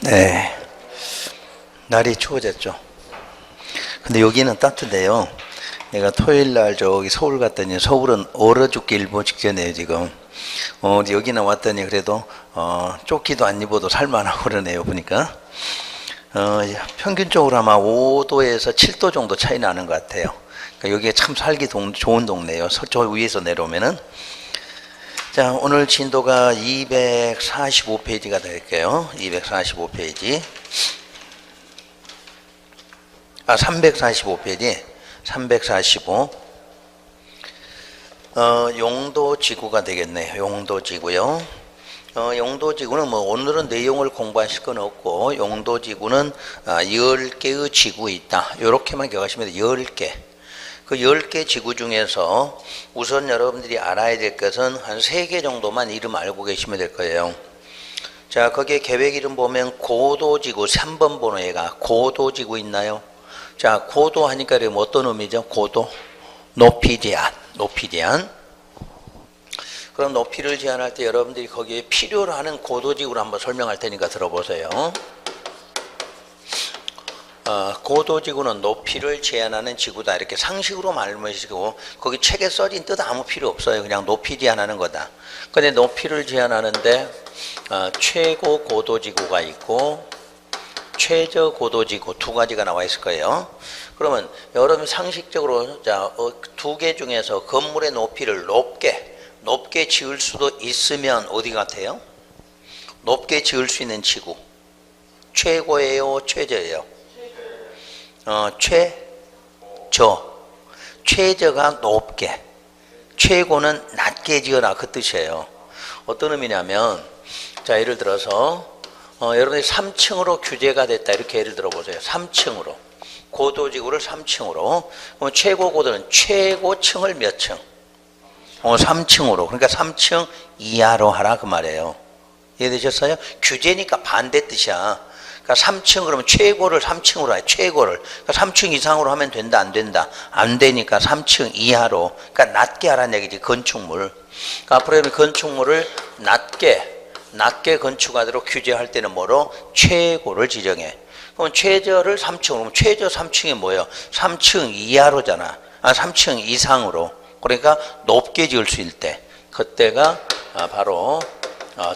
네, 날이 추워졌죠. 근데 여기는 따뜻해요. 내가 토요일날 저기 서울 갔더니 서울은 얼어 죽기 일보 직전이에요 지금. 여기는 왔더니 그래도 조끼도 안 입어도 살만하고 그러네요 보니까. 평균적으로 아마 5도에서 7도 정도 차이 나는 것 같아요. 그러니까 여기에 참 살기 좋은 동네예요. 저 위에서 내려오면은. 자, 오늘 진도가 245페이지가 될게요. 245페이지. 345페이지. 345. 용도지구가 되겠네요. 용도지구요. 용도지구는 뭐 오늘은 내용을 공부하실 건 없고, 용도지구는 10개의 지구 있다. 이렇게만 기억하시면 돼요. 10개. 그 10개 지구 중에서 우선 여러분들이 알아야 될 것은 한 3개 정도만 이름 알고 계시면 될 거예요. 자, 거기에 계획 이름 보면 고도지구 3번 번호 얘가 고도지구 있나요? 자, 고도 하니까 어떤 의미죠? 고도? 높이 제한. 높이 제한. 그럼 높이를 제한할 때 여러분들이 거기에 필요로 하는 고도지구를 한번 설명할 테니까 들어보세요. 고도지구는 높이를 제한하는 지구다. 이렇게 상식으로 말씀하시고 거기 책에 써진 뜻 아무 필요 없어요. 그냥 높이 제한하는 거다. 근데 높이를 제한하는데 최고 고도지구가 있고 최저 고도지구 두 가지가 나와 있을 거예요. 그러면 여러분 상식적으로 두 개 중에서 건물의 높이를 높게 지을 수도 있으면 어디 같아요? 높게 지을 수 있는 지구 최고예요, 최저예요? 최저가 높게, 최고는 낮게 지어라 그 뜻이에요. 어떤 의미냐면, 자, 예를 들어서 여러분이 3층으로 규제가 됐다 이렇게 예를 들어보세요. 3층으로 고도지구를 3층으로 최고 고도는 최고층을 몇 층? 3층으로. 그러니까 3층 이하로 하라 그 말이에요. 이해되셨어요? 규제니까 반대 뜻이야. 그러니까 3층 그러면 최고를 3층으로 해. 최고를. 그러니까 3층 이상으로 하면 된다 안 된다? 안 되니까 3층 이하로. 그러니까 낮게 하라는 얘기지. 건축물. 그러니까 앞으로 건축물을 낮게 건축하도록 규제할 때는 뭐로? 최고를 지정해. 그럼 최저를 3층으로. 그럼 최저 3층이 뭐예요? 3층 이하로잖아. 3층 이상으로. 그러니까 높게 지을 수 있을 때. 그때가 바로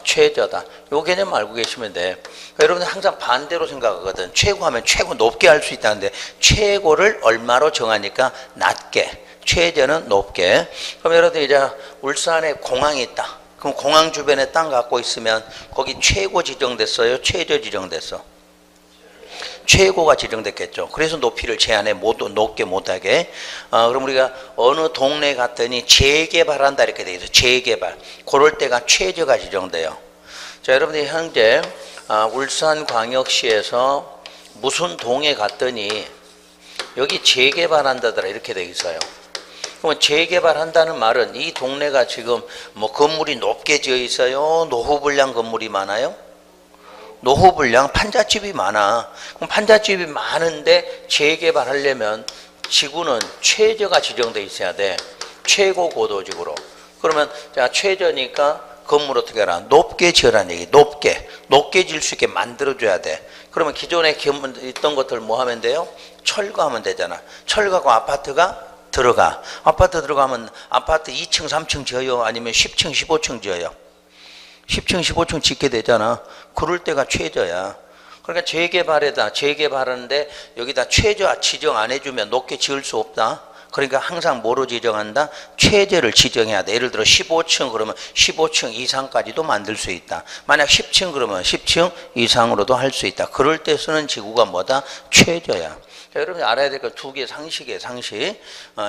최저다. 요 개념 알고 계시면 돼. 여러분들 항상 반대로 생각하거든. 최고하면 최고 높게 할 수 있다는데 최고를 얼마로 정하니까 낮게, 최저는 높게. 그럼 여러분들 이제 울산에 공항이 있다. 그럼 공항 주변에 땅 갖고 있으면 거기 최고 지정됐어요? 최저 지정됐어? 최고가 지정됐겠죠. 그래서 높이를 제한해 높게 못하게. 그럼 우리가 어느 동네 갔더니 재개발한다 이렇게 돼 있어요. 재개발. 그럴 때가 최저가 지정돼요. 자, 여러분들이 현재 울산광역시에서 무슨 동에 갔더니 여기 재개발한다더라 이렇게 돼 있어요. 그럼 재개발한다는 말은 이 동네가 지금 뭐 건물이 높게 지어 있어요? 노후불량 건물이 많아요? 노후불량 판잣집이 많아. 그럼 판잣집이 많은데 재개발하려면 지구는 최저가 지정돼 있어야 돼. 최고 고도지구로. 그러면 자, 최저니까 건물 어떻게 하라? 높게 지으라는 얘기. 높게 지을 수 있게 만들어줘야 돼. 그러면 기존에 있던 것들 뭐 하면 돼요? 철거하면 되잖아. 철거하고 아파트가 들어가. 아파트 들어가면 아파트 2층 3층 지어요? 아니면 10층 15층 지어요? 10층 15층 짓게 되잖아. 그럴 때가 최저야. 그러니까 재개발하는데 여기다 최저 지정 안 해주면 높게 지을 수 없다. 그러니까 항상 뭐로 지정한다? 최저를 지정해야 돼. 예를 들어 15층 그러면 15층 이상까지도 만들 수 있다. 만약 10층 그러면 10층 이상으로도 할 수 있다. 그럴 때 쓰는 지구가 뭐다? 최저야. 자, 여러분이 알아야 될 거 두 개 상식이에요. 상식.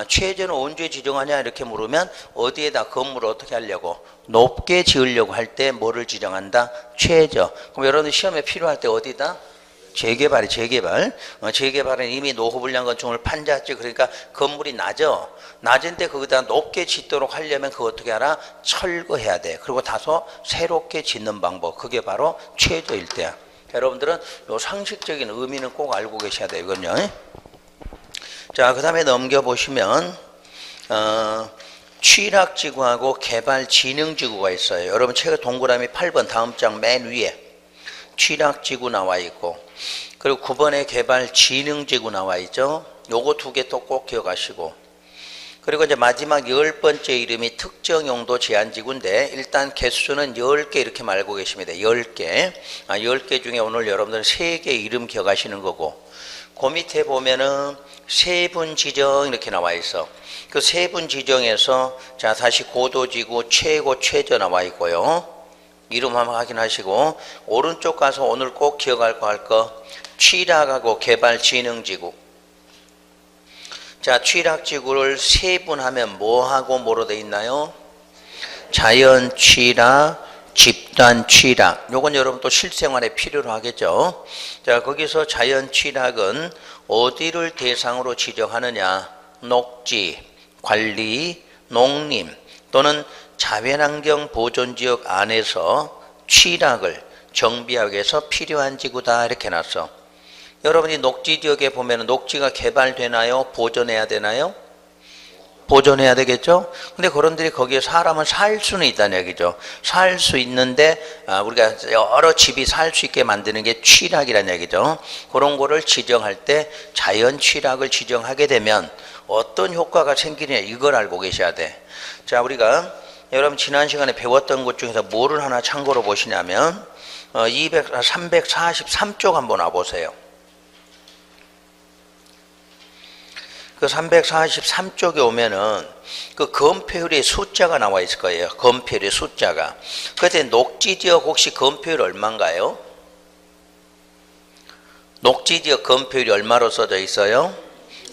최저는 언제 지정하냐 이렇게 물으면 어디에다 건물을 어떻게 하려고? 높게 지으려고 할 때 뭐를 지정한다? 최저. 그럼 여러분들 시험에 필요할 때 어디다? 재개발이 재개발. 재개발은 이미 노후불량 건축물 판잣집 그러니까 건물이 낮은데 거기다 높게 짓도록 하려면 그거 어떻게 하라? 철거해야 돼. 그리고 다소 새롭게 짓는 방법. 그게 바로 최저일 때야. 여러분들은 요 상식적인 의미는 꼭 알고 계셔야 돼요. 이건요. 자, 그 다음에 넘겨보시면 취락지구하고 개발진흥지구가 있어요. 여러분 책의 동그라미 8번 다음 장 맨 위에 취락지구 나와 있고, 그리고 9번에 개발진흥지구 나와 있죠. 요거 두 개 또 꼭 기억하시고, 그리고 이제 마지막 10번째 이름이 특정용도 제한지구인데, 일단 개수는 10개 이렇게 말고 계십니다. 10개. 10개 중에 오늘 여러분들은 3개 이름 기억하시는 거고, 그 밑에 보면은 세분 지정 이렇게 나와 있어. 그 세분 지정에서 자 다시 고도지구 최고 최저 나와 있고요. 이름 한번 확인하시고, 오른쪽 가서 오늘 꼭 기억할 거 할 거 취락하고 개발진흥지구. 자, 취락지구를 세분하면 뭐하고 뭐로 돼 있나요? 자연 취락, 집단 취락. 요건 여러분 또 실생활에 필요로 하겠죠. 자, 거기서 자연 취락은 어디를 대상으로 지정하느냐? 녹지, 관리, 농림 또는 자연환경 보존지역 안에서 취락을 정비하기 위해서 필요한 지구다 이렇게 놨어. 여러분이 녹지 지역에 보면 녹지가 개발되나요? 보존해야 되나요? 보존해야 되겠죠? 근데 그런들이 거기에 사람은 살 수는 있다는 얘기죠. 살 수 있는데 우리가 여러 집이 살 수 있게 만드는 게 취락이라는 얘기죠. 그런 거를 지정할 때 자연 취락을 지정하게 되면 어떤 효과가 생기느냐 이걸 알고 계셔야 돼. 자, 우리가 여러분 지난 시간에 배웠던 것 중에서 뭐를 하나 참고로 보시냐면 343쪽 한번 와보세요. 그 343쪽에 오면은 그 검표율의 숫자가 나와 있을 거예요. 검표율의 숫자가. 그때 녹지지역 혹시 검표율 얼마인가요? 녹지지역 검표율이 얼마로 써져 있어요?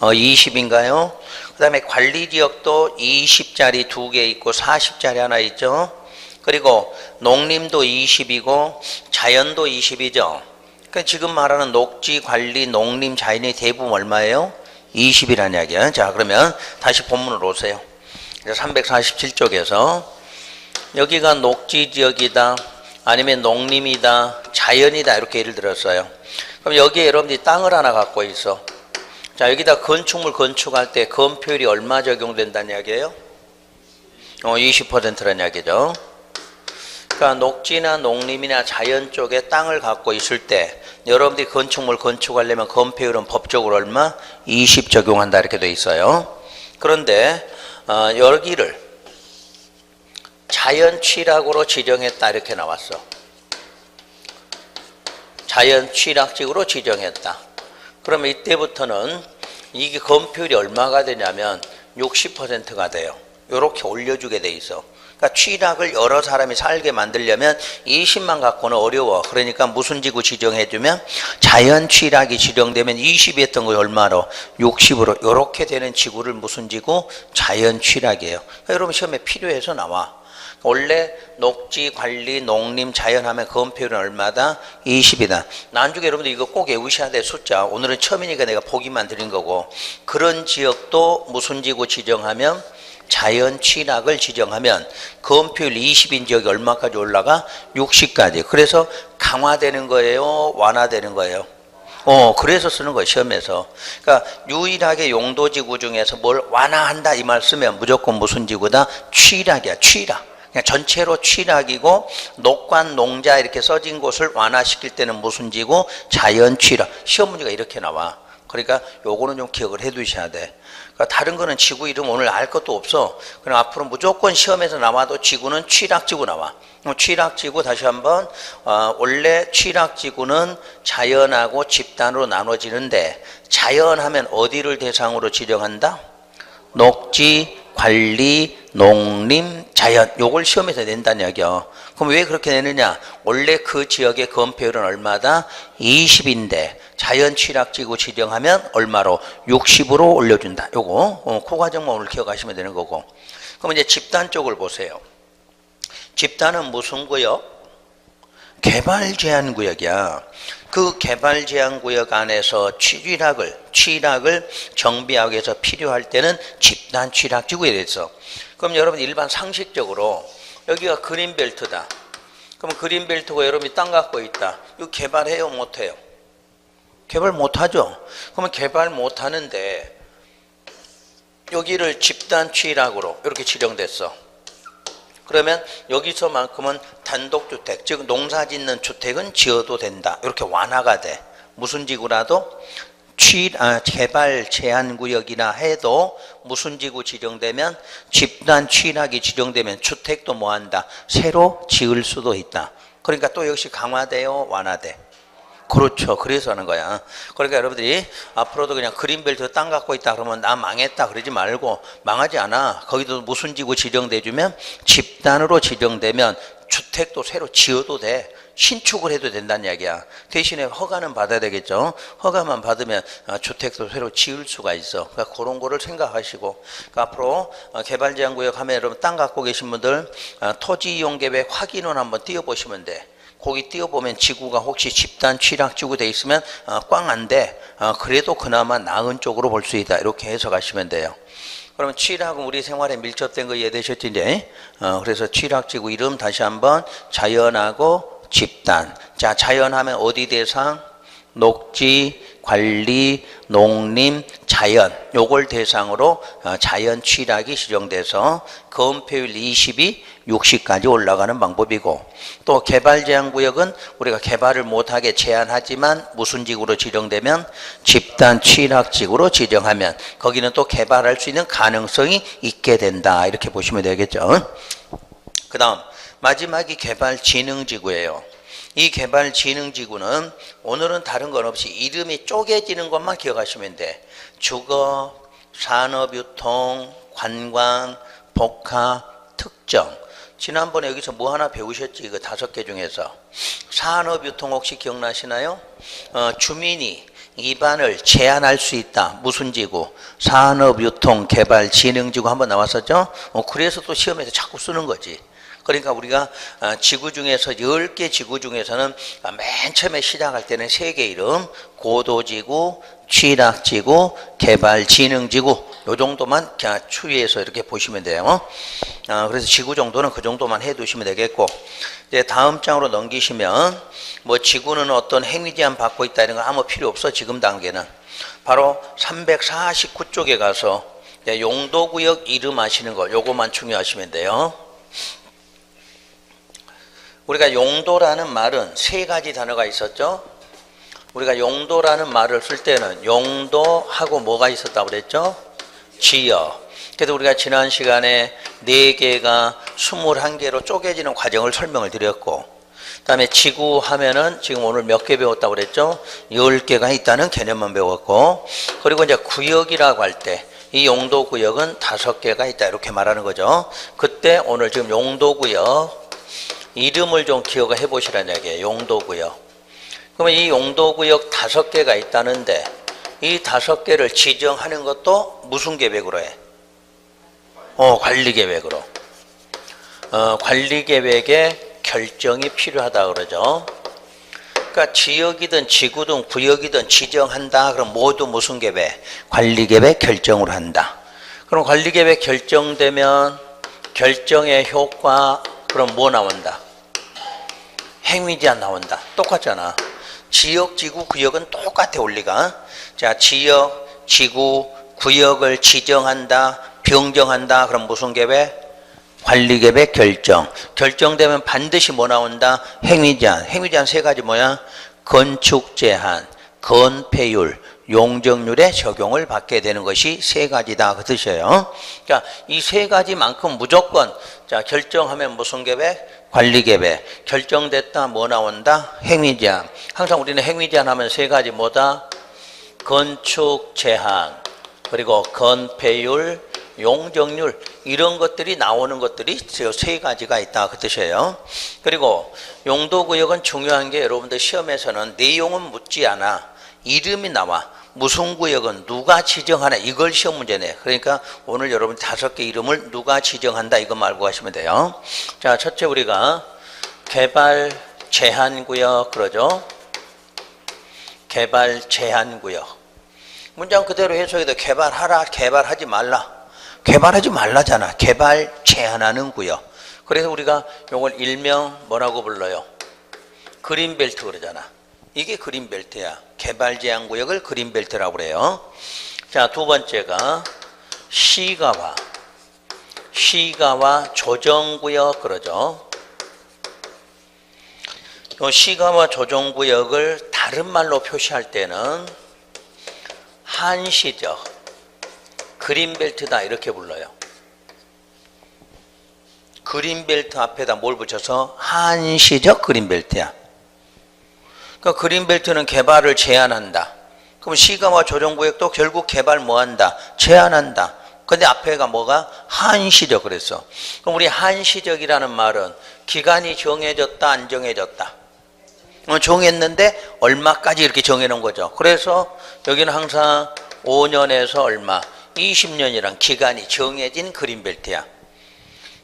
20인가요? 그 다음에 관리지역도 20짜리 2개 있고 40짜리 하나 있죠. 그리고 농림도 20이고 자연도 20이죠. 그러니까 지금 말하는 녹지, 관리, 농림, 자연이 대부분 얼마예요? 20이라는 이야기야. 자, 그러면 다시 본문으로 오세요. 347쪽에서 여기가 녹지지역이다, 아니면 농림이다, 자연이다 이렇게 예를 들었어요. 그럼 여기에 여러분들이 땅을 하나 갖고 있어. 자, 여기다 건축물 건축할 때 검표율이 얼마 적용된다는 이야기예요? 20%라는 이야기죠. 그러니까 녹지나 농림이나 자연 쪽에 땅을 갖고 있을 때 여러분들이 건축물 건축하려면 검표율은 법적으로 얼마? 20 적용한다 이렇게 돼 있어요. 그런데 여기를 자연 취락으로 지정했다 이렇게 나왔어. 자연 취락지구로 지정했다. 그러면 이때부터는 이게 검표율이 얼마가 되냐면 60%가 돼요. 이렇게 올려주게 돼 있어. 그러니까 취락을 여러 사람이 살게 만들려면 20만 갖고는 어려워. 그러니까 무슨 지구 지정해주면 자연 취락이 지정되면 20이었던 거 얼마로? 60으로. 이렇게 되는 지구를 무슨 지구? 자연 취락이에요. 그러니까 여러분 시험에 필요해서 나와. 원래 녹지, 관리, 농림, 자연 하면 검표율은 얼마다? 20이다. 나중에 여러분들 이거 꼭 외우셔야 돼 숫자. 오늘은 처음이니까 내가 보기만 드린 거고, 그런 지역도 무슨 지구 지정하면 자연 취락을 지정하면 검표율 20인 지역이 얼마까지 올라가? 60까지. 그래서 강화되는 거예요? 완화되는 거예요? 그래서 쓰는 거예요, 시험에서. 그러니까 유일하게 용도지구 중에서 뭘 완화한다 이 말 쓰면 무조건 무슨 지구다? 취락이야, 취락. 그냥 전체로 취락이고, 녹관, 농자 이렇게 써진 곳을 완화시킬 때는 무슨 지구? 자연 취락. 시험 문제가 이렇게 나와. 그러니까 요거는 좀 기억을 해 두셔야 돼. 그러니까 다른 거는 지구 이름 오늘 알 것도 없어. 그럼 앞으로 무조건 시험에서 나와도 지구는 취락지구 나와. 취락지구 다시 한번, 원래 취락지구는 자연하고 집단으로 나눠지는데, 자연하면 어디를 대상으로 지정한다? 녹지, 관리, 농림, 자연. 요걸 시험에서 낸다는 이야기야. 그럼 왜 그렇게 내느냐? 원래 그 지역의 검표율은 얼마다? 20인데 자연 취락지구 지정하면 얼마로? 60으로 올려준다. 요거 그 과정만 오늘 기억하시면 되는 거고. 그럼 이제 집단 쪽을 보세요. 집단은 무슨 구역? 개발 제한 구역이야. 그 개발 제한 구역 안에서 취락을 정비하기 위해서 필요할 때는 집단 취락지구에 대해서. 그럼 여러분 일반 상식적으로 여기가 그린벨트다. 그럼 그린벨트고 여러분이 땅 갖고 있다. 이거 개발해요, 못해요? 개발 못하죠. 그러면 개발 못하는데 여기를 집단 취락으로 이렇게 지정됐어. 그러면 여기서만큼은 단독주택, 즉 농사짓는 주택은 지어도 된다. 이렇게 완화가 돼. 무슨 지구라도 개발 제한구역이나 해도 무슨 지구 지정되면 집단 취락이 지정되면 주택도 뭐한다? 새로 지을 수도 있다. 그러니까 또 역시 강화돼요? 완화돼? 그렇죠. 그래서 하는 거야. 그러니까 여러분들이 앞으로도 그냥 그린벨트 땅 갖고 있다 그러면 나 망했다 그러지 말고, 망하지 않아. 거기도 무슨 지구 지정돼 주면 집단으로 지정되면 주택도 새로 지어도 돼. 신축을 해도 된다는 이야기야. 대신에 허가는 받아야 되겠죠. 허가만 받으면 주택도 새로 지을 수가 있어. 그러니까 그런 거를 생각하시고, 그러니까 앞으로 개발제한구역 하면 여러분 땅 갖고 계신 분들 토지이용계획 확인원 한번 띄워보시면 돼. 거기 띄워보면 지구가 혹시 집단 취락지구 돼 있으면 꽝 안 돼. 그래도 그나마 나은 쪽으로 볼 수 있다. 이렇게 해석하시면 돼요. 그러면 취락은 우리 생활에 밀접된 거 이해되셨죠 이제? 그래서 취락지구 이름 다시 한번 자연하고 집단. 자, 자연하면 어디 대상? 녹지, 관리, 농림, 자연. 요걸 대상으로 자연 취락이 지정돼서 건폐율 20이 60까지 올라가는 방법이고, 또 개발제한구역은 우리가 개발을 못하게 제한하지만 무슨 지구로 지정되면 집단 취락지구로 지정하면 거기는 또 개발할 수 있는 가능성이 있게 된다. 이렇게 보시면 되겠죠. 그 다음 마지막이 개발진흥지구예요. 이 개발진흥지구는 오늘은 다른 건 없이 이름이 쪼개지는 것만 기억하시면 돼. 주거, 산업유통, 관광, 복합, 특정. 지난번에 여기서 뭐 하나 배우셨지? 이거 5개 중에서. 산업유통 혹시 기억나시나요? 주민이 입안을 제한할 수 있다. 무슨 지구? 산업유통개발진흥지구 한번 나왔었죠? 그래서 또 시험에서 자꾸 쓰는 거지. 그러니까 우리가 지구 중에서 10개 지구 중에서는 맨 처음에 시작할 때는 3개 이름, 고도지구, 취락지구, 개발진흥지구, 요 정도만 그냥 추리해서 이렇게 보시면 돼요. 그래서 지구 정도는 그 정도만 해두시면 되겠고, 이제 다음 장으로 넘기시면 뭐 지구는 어떤 행위 제한 받고 있다 이런 거 아무 필요 없어. 지금 단계는 바로 349쪽에 가서 용도구역 이름 아시는 거 요거만 중요하시면 돼요. 우리가 용도라는 말은 3가지 단어가 있었죠. 우리가 용도라는 말을 쓸 때는 용도하고 뭐가 있었다고 그랬죠? 지역. 그래서 우리가 지난 시간에 4개가 21개로 쪼개지는 과정을 설명을 드렸고, 그 다음에 지구 하면은 지금 오늘 몇 개 배웠다고 그랬죠? 10개가 있다는 개념만 배웠고, 그리고 이제 구역이라고 할 때 이 용도구역은 5개가 있다 이렇게 말하는 거죠. 그때 오늘 지금 용도구역 이름을 좀 기억해 보시라는 얘기예요. 용도구역. 그러면 이 용도구역 5개가 있다는데 이 5개를 지정하는 것도 무슨 계획으로 해? 관리계획으로. 관리계획에 결정이 필요하다 그러죠. 그러니까 지역이든 지구든 구역이든 지정한다. 그럼 모두 무슨 계획? 관리계획 결정을 한다. 그럼 관리계획 결정되면 결정의 효과, 그럼 뭐 나온다? 행위제한 나온다. 똑같잖아. 지역, 지구, 구역은 똑같아 원리가. 자, 지역, 지구, 구역을 지정한다, 변경한다. 그럼 무슨 계획? 관리계획 결정. 결정되면 반드시 뭐 나온다? 행위제한. 행위제한 3가지 뭐야? 건축제한, 건폐율, 용적률에 적용을 받게 되는 것이 3가지다 그 뜻이에요. 그러니까 이 3가지만큼 무조건 자 결정하면 무슨 계획? 관리계획. 결정됐다 뭐 나온다? 행위제한. 항상 우리는 행위제한 하면 3가지 뭐다? 건축제한, 그리고 건폐율, 용적률, 이런 것들이 나오는 것들이 3가지가 있다 그 뜻이에요. 그리고 용도구역은 중요한 게 여러분들 시험에서는 내용은 묻지 않아. 이름이 나와. 무슨 구역은 누가 지정하나 이걸 시험 문제 내. 그러니까 오늘 여러분 5개 이름을 누가 지정한다 이것만 알고 가시면 돼요. 자, 첫째 우리가 개발 제한구역 그러죠. 개발 제한구역. 문장 그대로 해석해도 개발하라, 개발하지 말라. 개발하지 말라잖아. 개발 제한하는 구역. 그래서 우리가 이걸 일명 뭐라고 불러요? 그린벨트 그러잖아. 이게 그린벨트야. 개발 제한구역을 그린벨트라고 그래요. 자, 두 번째가 시가화. 시가와 조정구역 그러죠. 이 시가와 조정구역을 다른 말로 표시할 때는 한시적 그린벨트다 이렇게 불러요. 그린벨트 앞에다 뭘 붙여서 한시적 그린벨트야. 그러니까 그린벨트는 개발을 제한한다. 그럼 시가와 조정구역도 결국 개발 뭐한다? 제한한다. 근데 앞에가 뭐가? 한시적 그랬어. 그럼 우리 한시적이라는 말은 기간이 정해졌다 안 정해졌다? 정했는데 얼마까지 이렇게 정해놓은 거죠. 그래서 여기는 항상 5년에서 얼마? 20년이란 기간이 정해진 그린벨트야.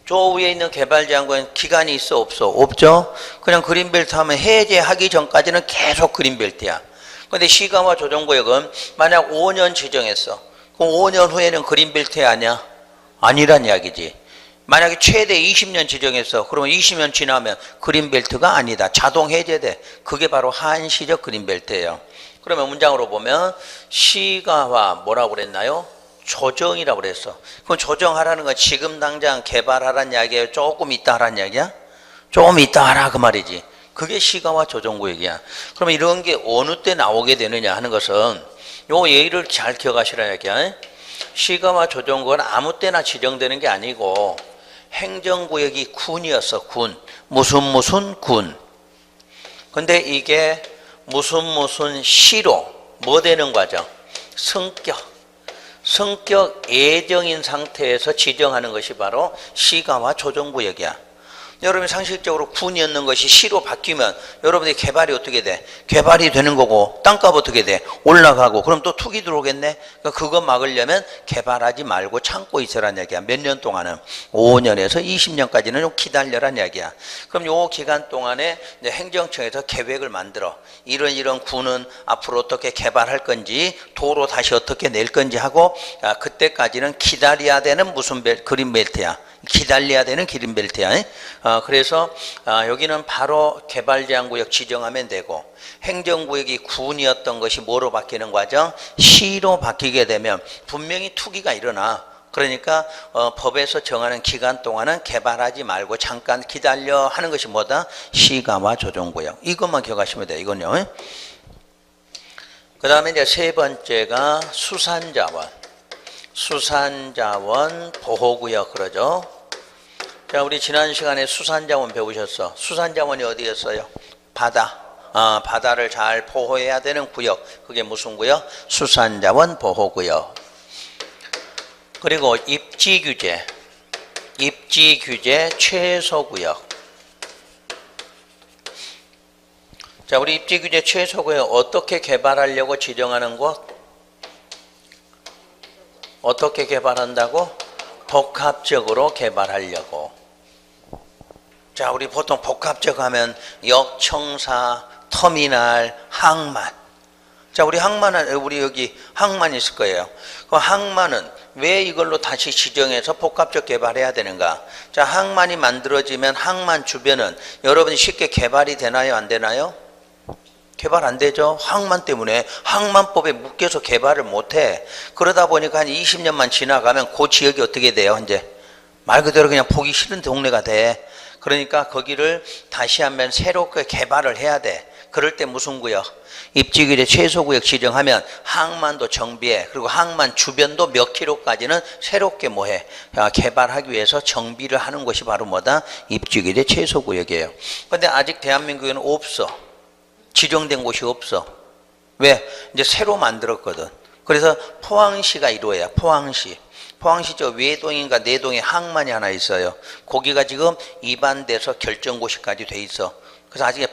저 위에 있는 개발 제한구역은 기간이 있어 없어? 없죠. 그냥 그린벨트 하면 해제하기 전까지는 계속 그린벨트야. 근데 시가와 조정구역은 만약 5년 지정했어. 그럼 5년 후에는 그린벨트 아니야? 아니란 이야기지. 만약에 최대 20년 지정했어. 그러면 20년 지나면 그린벨트가 아니다. 자동 해제돼. 그게 바로 한시적 그린벨트예요. 그러면 문장으로 보면 시가와 뭐라고 그랬나요? 조정이라고 그랬어. 그럼 조정하라는 건 지금 당장 개발하라는 이야기예요? 조금 있다 하라는 이야기야? 조금 있다 하라 그 말이지. 그게 시가와 조정구역이야. 그러면 이런 게 어느 때 나오게 되느냐 하는 것은 요 예의를 잘 기억하시라는 얘기야. 시가와 조정구역은 아무 때나 지정되는 게 아니고 행정구역이 군이었어. 군. 무슨 군. 근데 이게 무슨 시로 뭐 되는 과정? 성격 예정인 상태에서 지정하는 것이 바로 시가와 조정구역이야. 여러분이 상식적으로 군이었는 것이 시로 바뀌면 여러분의 개발이 어떻게 돼? 개발이 되는 거고 땅값 어떻게 돼? 올라가고 그럼 또 투기 들어오겠네? 그러니까 그거 막으려면 개발하지 말고 참고 있으라는 얘기야. 몇 년 동안은? 5년에서 20년까지는 좀 기다려란 얘기야. 그럼 요 기간 동안에 이제 행정청에서 계획을 만들어. 이런 군은 앞으로 어떻게 개발할 건지 도로 다시 어떻게 낼 건지 하고 그때까지는 기다려야 되는 무슨 그린벨트야. 기다려야 되는 그린벨트야. 그래서 여기는 바로 개발제한구역 지정하면 되고 행정구역이 군이었던 것이 뭐로 바뀌는 과정? 시로 바뀌게 되면 분명히 투기가 일어나. 그러니까 법에서 정하는 기간 동안은 개발하지 말고 잠깐 기다려 하는 것이 뭐다? 시가와 조정구역. 이것만 기억하시면 돼요. 이건요. 그 다음에 이제 세 번째가 수산자원 보호구역 그러죠. 자, 우리 지난 시간에 수산자원 배우셨어. 수산자원이 어디였어요? 바다. 바다를 잘 보호해야 되는 구역. 그게 무슨 구역? 수산자원 보호구역. 그리고 입지규제 최소구역. 자, 우리 입지규제 최소구역 어떻게 개발하려고 지정하는 곳? 어떻게 개발한다고? 복합적으로 개발하려고. 자, 우리 보통 복합적 하면 역, 청사, 터미널, 항만. 자, 우리 여기 항만 있을 거예요. 그 항만은 왜 이걸로 다시 지정해서 복합적 개발해야 되는가? 자, 항만이 만들어지면 항만 주변은 여러분이 쉽게 개발이 되나요? 안 되나요? 개발 안 되죠. 항만 때문에 항만법에 묶여서 개발을 못해. 그러다 보니까 한 20년만 지나가면 그 지역이 어떻게 돼요? 이제 말 그대로 그냥 보기 싫은 동네가 돼. 그러니까 거기를 다시 한번 새롭게 개발을 해야 돼. 그럴 때 무슨 구역? 입지규제 최소구역 지정하면 항만도 정비해. 그리고 항만 주변도 몇 킬로까지는 새롭게 뭐해? 개발하기 위해서 정비를 하는 것이 바로 뭐다? 입지규제 최소구역이에요. 근데 아직 대한민국에는 없어. 지정된 곳이 없어. 왜? 이제 새로 만들었거든. 그래서 포항시가 1호야. 포항시 저 외동인가 내동에 항만이 하나 있어요. 거기가 지금 입안돼서 결정고시까지 돼 있어. 그래서 아직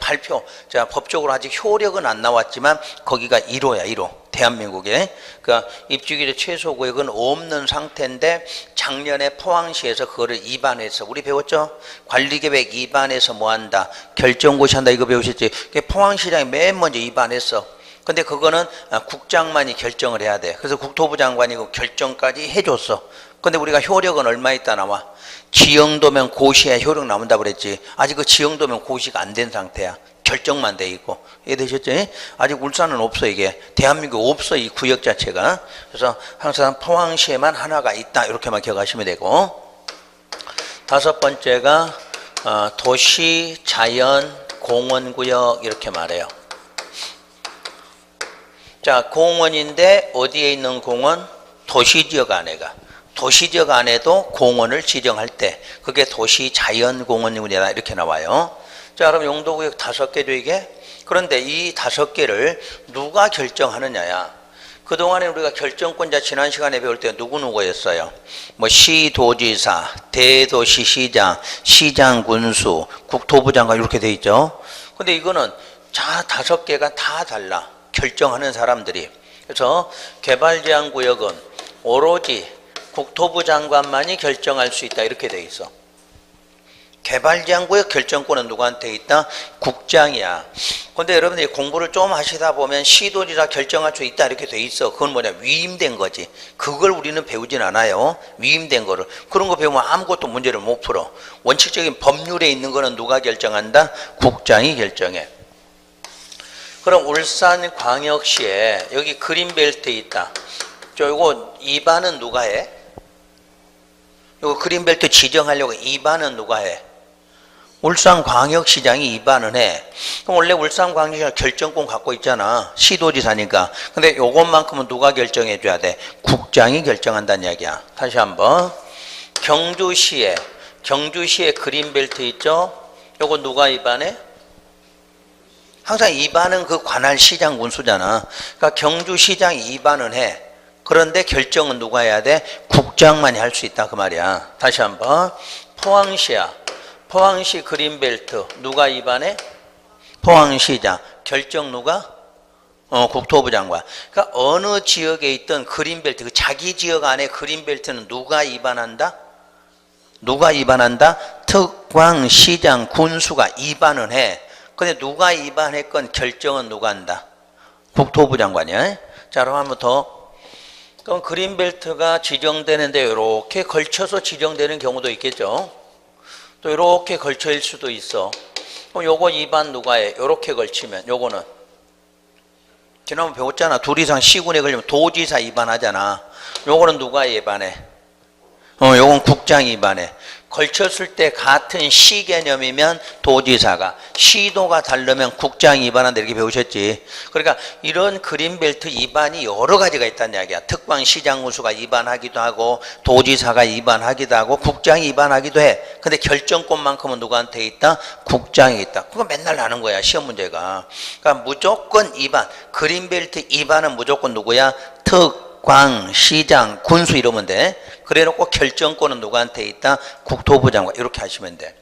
법적으로 아직 효력은 안 나왔지만 거기가 1호야, 1호. 대한민국에. 그러니까 입지규제 최소구역은 없는 상태인데 작년에 포항시에서 그거를 입안해서 우리 배웠죠? 관리계획 입안해서 뭐 한다? 결정고시 한다 이거 배우셨지? 포항시장이 맨 먼저 입안했어. 근데 그거는 국장만이 결정을 해야 돼. 그래서 국토부 장관이 그 결정까지 해줬어. 근데 우리가 효력은 얼마 있다 나와? 지형도면 고시에 효력 나온다고 그랬지. 아직 그 지형도면 고시가 안 된 상태야. 결정만 돼 있고. 이해되셨죠? 아직 울산은 없어 이게. 대한민국 없어 이 구역 자체가. 그래서 항상 포항시에만 하나가 있다 이렇게만 기억하시면 되고. 다섯 번째가 도시, 자연, 공원구역 이렇게 말해요. 자, 공원인데 어디에 있는 공원? 도시지역 안에가. 도시지역 안에도 공원을 지정할 때 그게 도시, 자연, 공원구역이다 이렇게 나와요. 자, 그럼 용도구역 5개죠 이게? 그런데 이 5개를 누가 결정하느냐야. 그동안에 우리가 결정권자 지난 시간에 배울 때 누구였어요? 뭐 시도지사, 대도시시장, 시장군수, 국토부 장관 이렇게 돼 있죠. 근데 이거는 자 5개가 다 달라. 결정하는 사람들이. 그래서 개발제한구역은 오로지 국토부 장관만이 결정할 수 있다 이렇게 돼 있어. 개발제한구역 결정권은 누구한테 있다? 국장이야. 근데 여러분들이 공부를 좀 하시다 보면 시도지사 결정할 수 있다 이렇게 돼 있어. 그건 뭐냐? 위임된 거지. 그걸 우리는 배우진 않아요. 위임된 거를. 그런 거 배우면 아무것도 문제를 못 풀어. 원칙적인 법률에 있는 거는 누가 결정한다? 국장이 결정해. 그럼 울산광역시에 여기 그린벨트에 있다. 요거 입안은 누가 해? 요거 그린벨트 지정하려고 입안은 누가 해? 울산광역시장이 입안은 해. 그럼 원래 울산광역시가 결정권 갖고 있잖아. 시도지사니까. 근데 요것만큼은 누가 결정해 줘야 돼? 국장이 결정한다는 이야기야. 다시 한번. 경주시에 그린벨트 있죠? 요거 누가 입안해? 항상 입안은 그 관할 시장 군수잖아. 그러니까 경주시장이 입안은 해. 그런데 결정은 누가 해야 돼? 국장만이 할 수 있다 그 말이야. 다시 한번. 포항시야. 포항시 그린벨트 누가 입안해? 포항시장. 결정 누가? 국토부 장관. 그러니까 어느 지역에 있던 그린벨트, 그 자기 지역 안에 그린벨트는 누가 입안한다? 누가 입안한다? 특광, 시장, 군수가 입안은 해. 근데 누가 입안했건 결정은 누가 한다? 국토부 장관이야. 자, 그럼 한번 더. 그럼 그린벨트가 지정되는데 이렇게 걸쳐서 지정되는 경우도 있겠죠. 또 이렇게 걸쳐일 수도 있어. 그럼 요거 입안 누가 해? 이렇게 걸치면 요거는 지난번 배웠잖아. 둘 이상 시군에 걸리면 도지사 입안하잖아. 요거는 누가 입안해? 요건 국장이 입안해. 걸쳤을 때 같은 시 개념이면 도지사가, 시도가 다르면 국장이 입안한다 이렇게 배우셨지. 그러니까 이런 그린벨트 입안이 여러 가지가 있다는 이야기야. 특광 시장군수가 입안하기도 하고 도지사가 입안하기도 하고 국장이 입안하기도 해. 근데 결정권만큼은 누구한테 있다? 국장이 있다. 그거 맨날 나는 거야 시험 문제가. 그러니까 무조건 입안, 그린벨트 입안은 무조건 누구야? 특광, 시장, 군수 이러면 돼. 그래놓고 결정권은 누구한테 있다? 국토부 장관. 이렇게 하시면 돼.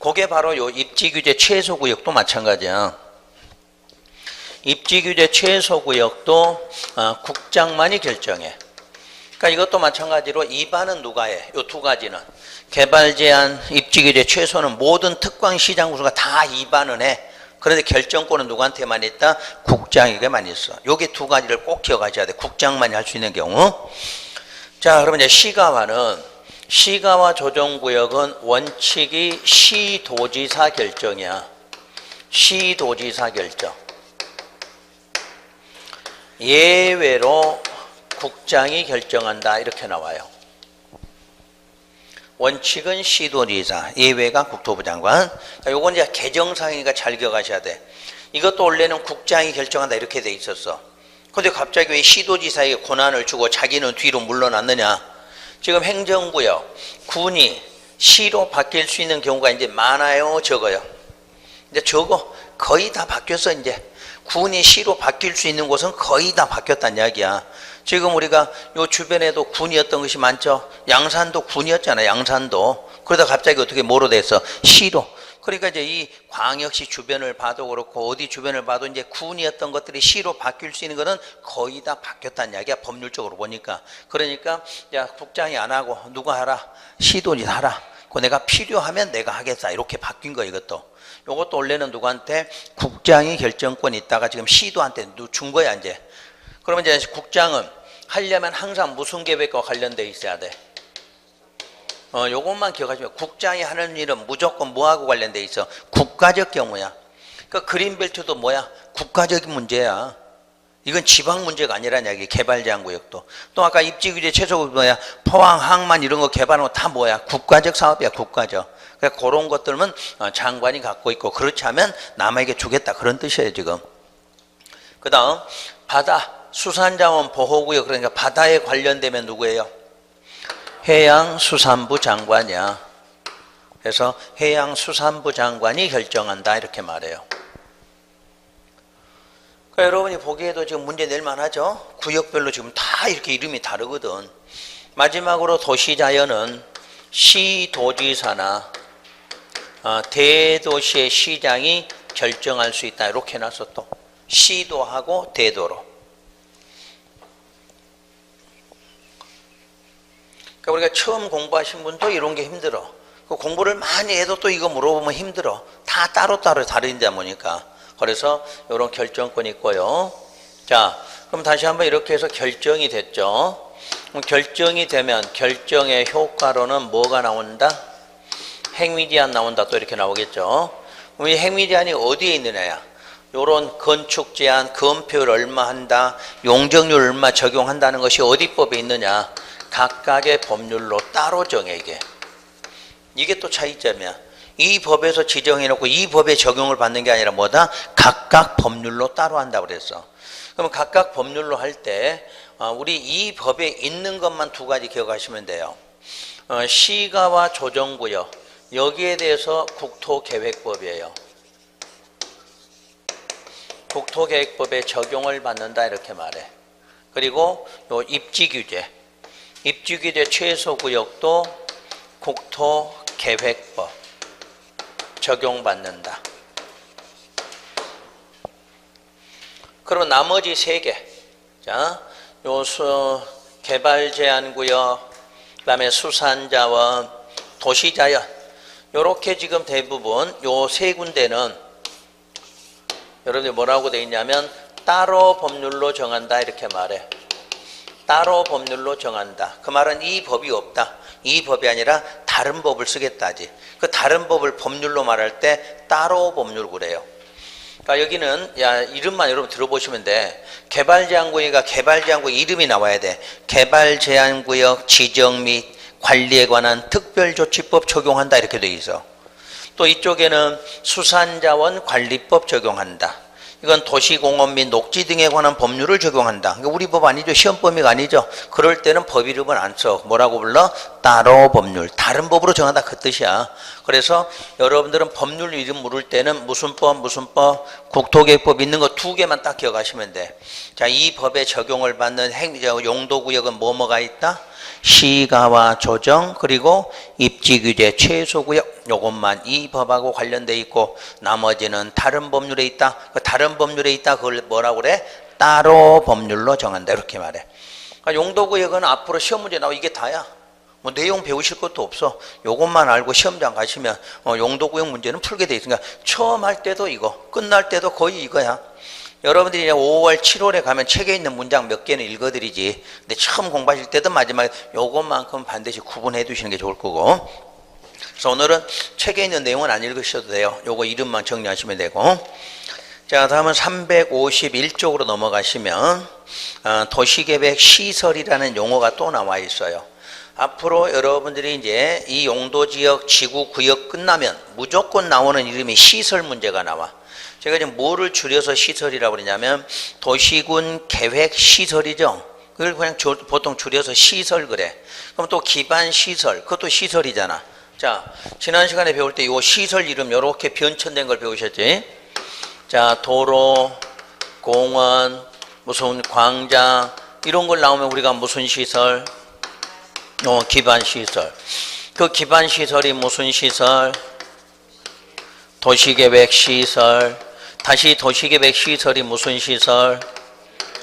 그게 바로 요 입지규제 최소구역도 마찬가지야. 입지규제 최소구역도 국장만이 결정해. 그러니까 이것도 마찬가지로 입안은 누가 해? 요 두 가지는. 개발제한, 입지규제 최소는 모든 특광 시장군수가 다 입안은 해. 그런데 결정권은 누구한테만 있다? 국장에게만 있어. 요게 두 가지를 꼭 기억하셔야 돼. 국장만이 할 수 있는 경우. 자, 그러면 이제 시가와 조정구역은 원칙이 시도지사 결정이야. 시도지사 결정. 예외로 국장이 결정한다 이렇게 나와요. 원칙은 시도지사, 예외가 국토부 장관. 요건 이제 개정상이니까 잘 기억하셔야 돼. 이것도 원래는 국장이 결정한다 이렇게 돼 있었어. 근데 갑자기 왜 시도지사에게 권한을 주고 자기는 뒤로 물러났느냐? 지금 행정구역, 군이 시로 바뀔 수 있는 경우가 이제 많아요, 적어요? 이제 적어. 거의 다 바뀌었어, 이제. 군이 시로 바뀔 수 있는 곳은 거의 다 바뀌었다는 이야기야. 지금 우리가 요 주변에도 군이었던 것이 많죠. 양산도 군이었잖아, 양산도. 그러다 갑자기 어떻게 뭐로 됐어? 시로. 그러니까 이제 이 광역시 주변을 봐도 그렇고 어디 주변을 봐도 이제 군이었던 것들이 시로 바뀔 수 있는 것은 거의 다 바뀌었다는 이야기야, 법률적으로 보니까. 그러니까 야, 국장이 안 하고 누가 하라? 시도지사 하라. 그 내가 필요하면 내가 하겠다. 이렇게 바뀐 거 이것도. 이것도 원래는 누구한테? 국장이 결정권이 있다가 지금 시도한테 준 거야 이제. 그러면 이제 국장은 하려면 항상 무슨 계획과 관련돼 있어야 돼? 요것만 기억하시면 국장이 하는 일은 무조건 뭐하고 관련돼 있어? 국가적 경우야. 그러니까 그린벨트도 뭐야? 국가적인 문제야. 이건 지방 문제가 아니라는 이야기. 개발 제한 구역도. 또 아까 입지 규제 최소 뭐야? 포항, 항만 이런 거 개발하는 거 다 뭐야? 국가적 사업이야, 국가적. 그러니까 그런 것들은 장관이 갖고 있고, 그렇지 않으면 남에게 주겠다, 그런 뜻이에요 지금. 그다음 바다 수산자원 보호구역, 그러니까 바다에 관련되면 누구예요? 해양수산부 장관이야. 그래서 해양수산부 장관이 결정한다 이렇게 말해요. 그러니까 여러분이 보기에도 지금 문제 낼 만하죠. 구역별로 지금 다 이렇게 이름이 다르거든. 마지막으로 도시자연은 시도지사나 대도시의 시장이 결정할 수 있다 이렇게 해놨어. 또 시도하고 대도로. 그러니까 우리가 처음 공부하신 분도 이런 게 힘들어. 그 공부를 많이 해도 또 이거 물어보면 힘들어. 다 따로따로 다르다 보니까. 그래서 이런 결정권이 있고요. 자, 그럼 다시 한번 이렇게 해서 결정이 됐죠. 그럼 결정이 되면 결정의 효과로는 뭐가 나온다? 행위제한 나온다. 또 이렇게 나오겠죠. 그럼 이 행위제한이 어디에 있느냐야? 요런 건축 제한, 건폐율 얼마 한다, 용적률 얼마 적용한다는 것이 어디 법에 있느냐? 각각의 법률로 따로 정해 이게. 이게 또 차이점이야. 이 법에서 지정해놓고 이 법에 적용을 받는 게 아니라 뭐다? 각각 법률로 따로 한다고 그랬어. 그럼 각각 법률로 할 때 우리 이 법에 있는 것만 두 가지 기억하시면 돼요. 시가와 조정구역, 여기에 대해서 국토계획법이에요. 국토계획법에 적용을 받는다 이렇게 말해. 그리고 요 입지규제, 입지규제 최소구역도 국토계획법 적용받는다. 그리고 나머지 세 개, 자, 요 개발 제한 구역, 그다음에 수산자원, 도시자연, 요렇게 지금 대부분 요 세 군데는 여러분들 뭐라고 돼 있냐면 따로 법률로 정한다 이렇게 말해. 따로 법률로 정한다. 그 말은 이 법이 없다. 이 법이 아니라 다른 법을 쓰겠다지. 그 다른 법을 법률로 말할 때 따로 법률 그래요. 그러니까 여기는 이름만 여러분 들어보시면 돼. 개발제한구역이가 개발제한구역 이름이 나와야 돼. 개발제한구역 지정 및 관리에 관한 특별조치법 적용한다 이렇게 돼 있어. 또 이쪽에는 수산자원 관리법 적용한다. 이건 도시공원 및 녹지 등에 관한 법률을 적용한다. 그러니까 우리 법 아니죠. 시험 범위가 아니죠. 그럴 때는 법 이름을 안 써. 뭐라고 불러? 따로 법률. 다른 법으로 정한다 그 뜻이야. 그래서 여러분들은 법률 이름 물을 때는 무슨 법, 국토계획법 있는 거 두 개만 딱 기억하시면 돼. 자, 이 법에 적용을 받는 용도구역은 뭐가 있다? 시가와 조정, 그리고 입지규제 최소구역, 요것만 이 법하고 관련돼 있고 나머지는 다른 법률에 있다. 그 다른 법률에 있다 그걸 뭐라고 그래? 따로 법률로 정한다 이렇게 말해. 그러니까 용도구역은 앞으로 시험 문제 나오고 이게 다야. 뭐 내용 배우실 것도 없어. 요것만 알고 시험장 가시면 용도구역 문제는 풀게 돼 있으니까 처음 할 때도 이거, 끝날 때도 거의 이거야. 여러분들이 이제 5월, 7월에 가면 책에 있는 문장 몇 개는 읽어드리지. 근데 처음 공부하실 때도 마지막에 요것만큼 반드시 구분해 두시는 게 좋을 거고. 그래서 오늘은 책에 있는 내용은 안 읽으셔도 돼요. 요거 이름만 정리하시면 되고. 자, 다음은 351쪽으로 넘어가시면 도시계획 시설이라는 용어가 또 나와 있어요. 앞으로 여러분들이 이제 이 용도지역 지구구역 끝나면 무조건 나오는 이름이 시설 문제가 나와. 제가 지금 뭐를 줄여서 시설이라고 그러냐면 도시군 계획 시설이죠. 그걸 그냥 보통 줄여서 시설 그래. 그럼 또 기반 시설, 그것도 시설이잖아. 자, 지난 시간에 배울 때 이 시설 이름 이렇게 변천된 걸 배우셨지? 자, 도로, 공원, 무슨 광장 이런 걸 나오면 우리가 무슨 시설? 기반 시설. 그 기반 시설이 무슨 시설? 도시계획 시설. 다시 도시계획 시설이 무슨 시설?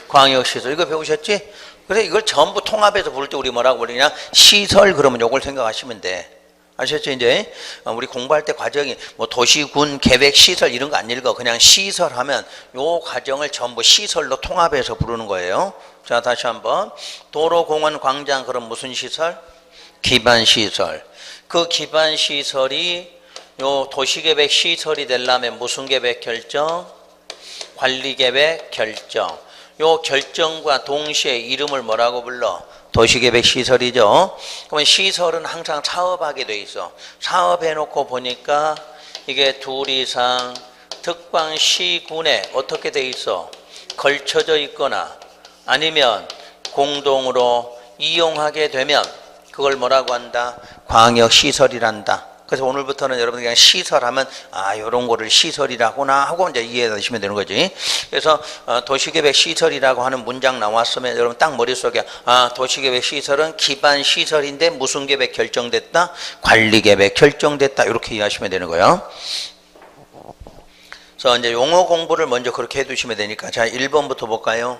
광역시설. 이거 배우셨지? 그래서 이걸 전부 통합해서 부를 때 우리 뭐라고 부르냐? 시설. 그러면 요걸 생각하시면 돼. 아셨죠? 이제 우리 공부할 때 과정이 뭐 도시군 계획 시설 이런 거 안 읽어. 그냥 시설 하면 요 과정을 전부 시설로 통합해서 부르는 거예요. 자, 다시 한번. 도로, 공원, 광장. 그럼 무슨 시설? 기반 시설. 그 기반 시설이 요 도시계획 시설이 되려면 무슨 계획 결정? 관리계획 결정. 요 결정과 동시에 이름을 뭐라고 불러? 도시계획 시설이죠. 그러면 시설은 항상 사업하게 돼 있어. 사업해놓고 보니까 이게 둘 이상 특광시군에 어떻게 돼 있어? 걸쳐져 있거나 아니면 공동으로 이용하게 되면 그걸 뭐라고 한다? 광역시설이란다. 그래서 오늘부터는 여러분 그냥 시설하면 이런 거를 시설이라고나 하고 이제 이해하시면 되는 거지. 그래서 도시계획 시설이라고 하는 문장 나왔으면 여러분 딱 머릿속에 도시계획 시설은 기반 시설인데 무슨 계획 결정됐다? 관리계획 결정됐다. 이렇게 이해하시면 되는 거예요. 그래서 이제 용어 공부를 먼저 그렇게 해두시면 되니까 자 1번부터 볼까요?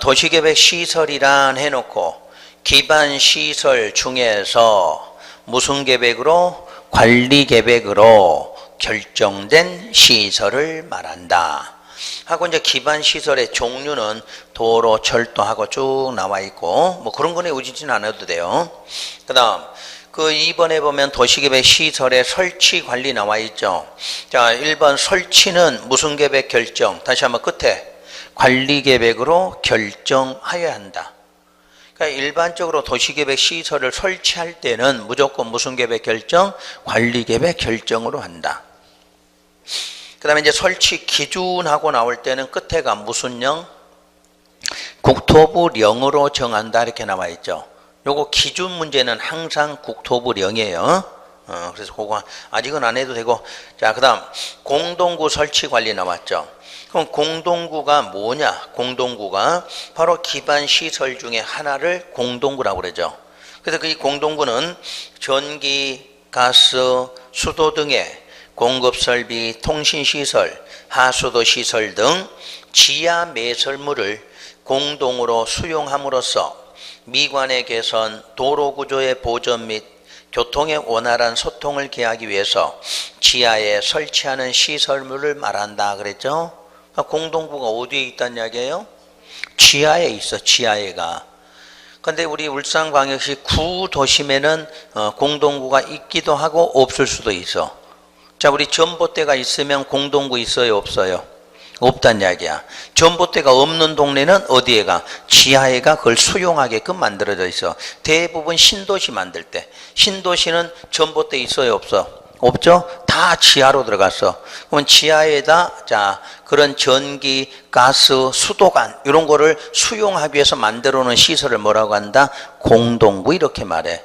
도시계획 시설이란 해놓고 기반 시설 중에서 무슨 계획으로? 관리 계획으로 결정된 시설을 말한다. 하고 이제 기반 시설의 종류는 도로, 철도하고 쭉 나와 있고 뭐 그런 거는 외우지는 않아도 돼요. 그다음 그 2번에 보면 도시계획 시설의 설치 관리 나와 있죠. 자, 1번 설치는 무슨 계획 결정? 다시 한번 끝에 관리 계획으로 결정하여야 한다. 그러니까 일반적으로 도시계획 시설을 설치할 때는 무조건 무슨 계획 결정? 관리계획 결정으로 한다. 그 다음에 이제 설치 기준하고 나올 때는 끝에가 무슨 령? 국토부령으로 정한다 이렇게 나와 있죠. 요거 기준 문제는 항상 국토부령이에요. 그래서 그거 아직은 안 해도 되고. 자, 그 다음 공동구 설치 관리 나왔죠. 그럼 공동구가 뭐냐? 공동구가 바로 기반 시설 중에 하나를 공동구라고 그러죠. 그래서 그 공동구는 전기, 가스, 수도 등의 공급설비, 통신시설, 하수도 시설 등 지하 매설물을 공동으로 수용함으로써 미관의 개선, 도로 구조의 보전 및 교통의 원활한 소통을 기하기 위해서 지하에 설치하는 시설물을 말한다 그랬죠. 공동구가 어디에 있다는 이야기예요? 지하에 있어. 지하에가. 근데 우리 울산광역시 구도심에는 공동구가 있기도 하고 없을 수도 있어. 자, 우리 전봇대가 있으면 공동구 있어요? 없어요? 없단 이야기야. 전봇대가 없는 동네는 어디에가? 지하에가 그걸 수용하게끔 만들어져 있어. 대부분 신도시 만들 때 신도시는 전봇대 있어요? 없어? 없죠? 다 지하로 들어갔어. 그럼 지하에다 자 그런 전기, 가스, 수도관 이런 거를 수용하기 위해서 만들어 놓은 시설을 뭐라고 한다? 공동구 이렇게 말해.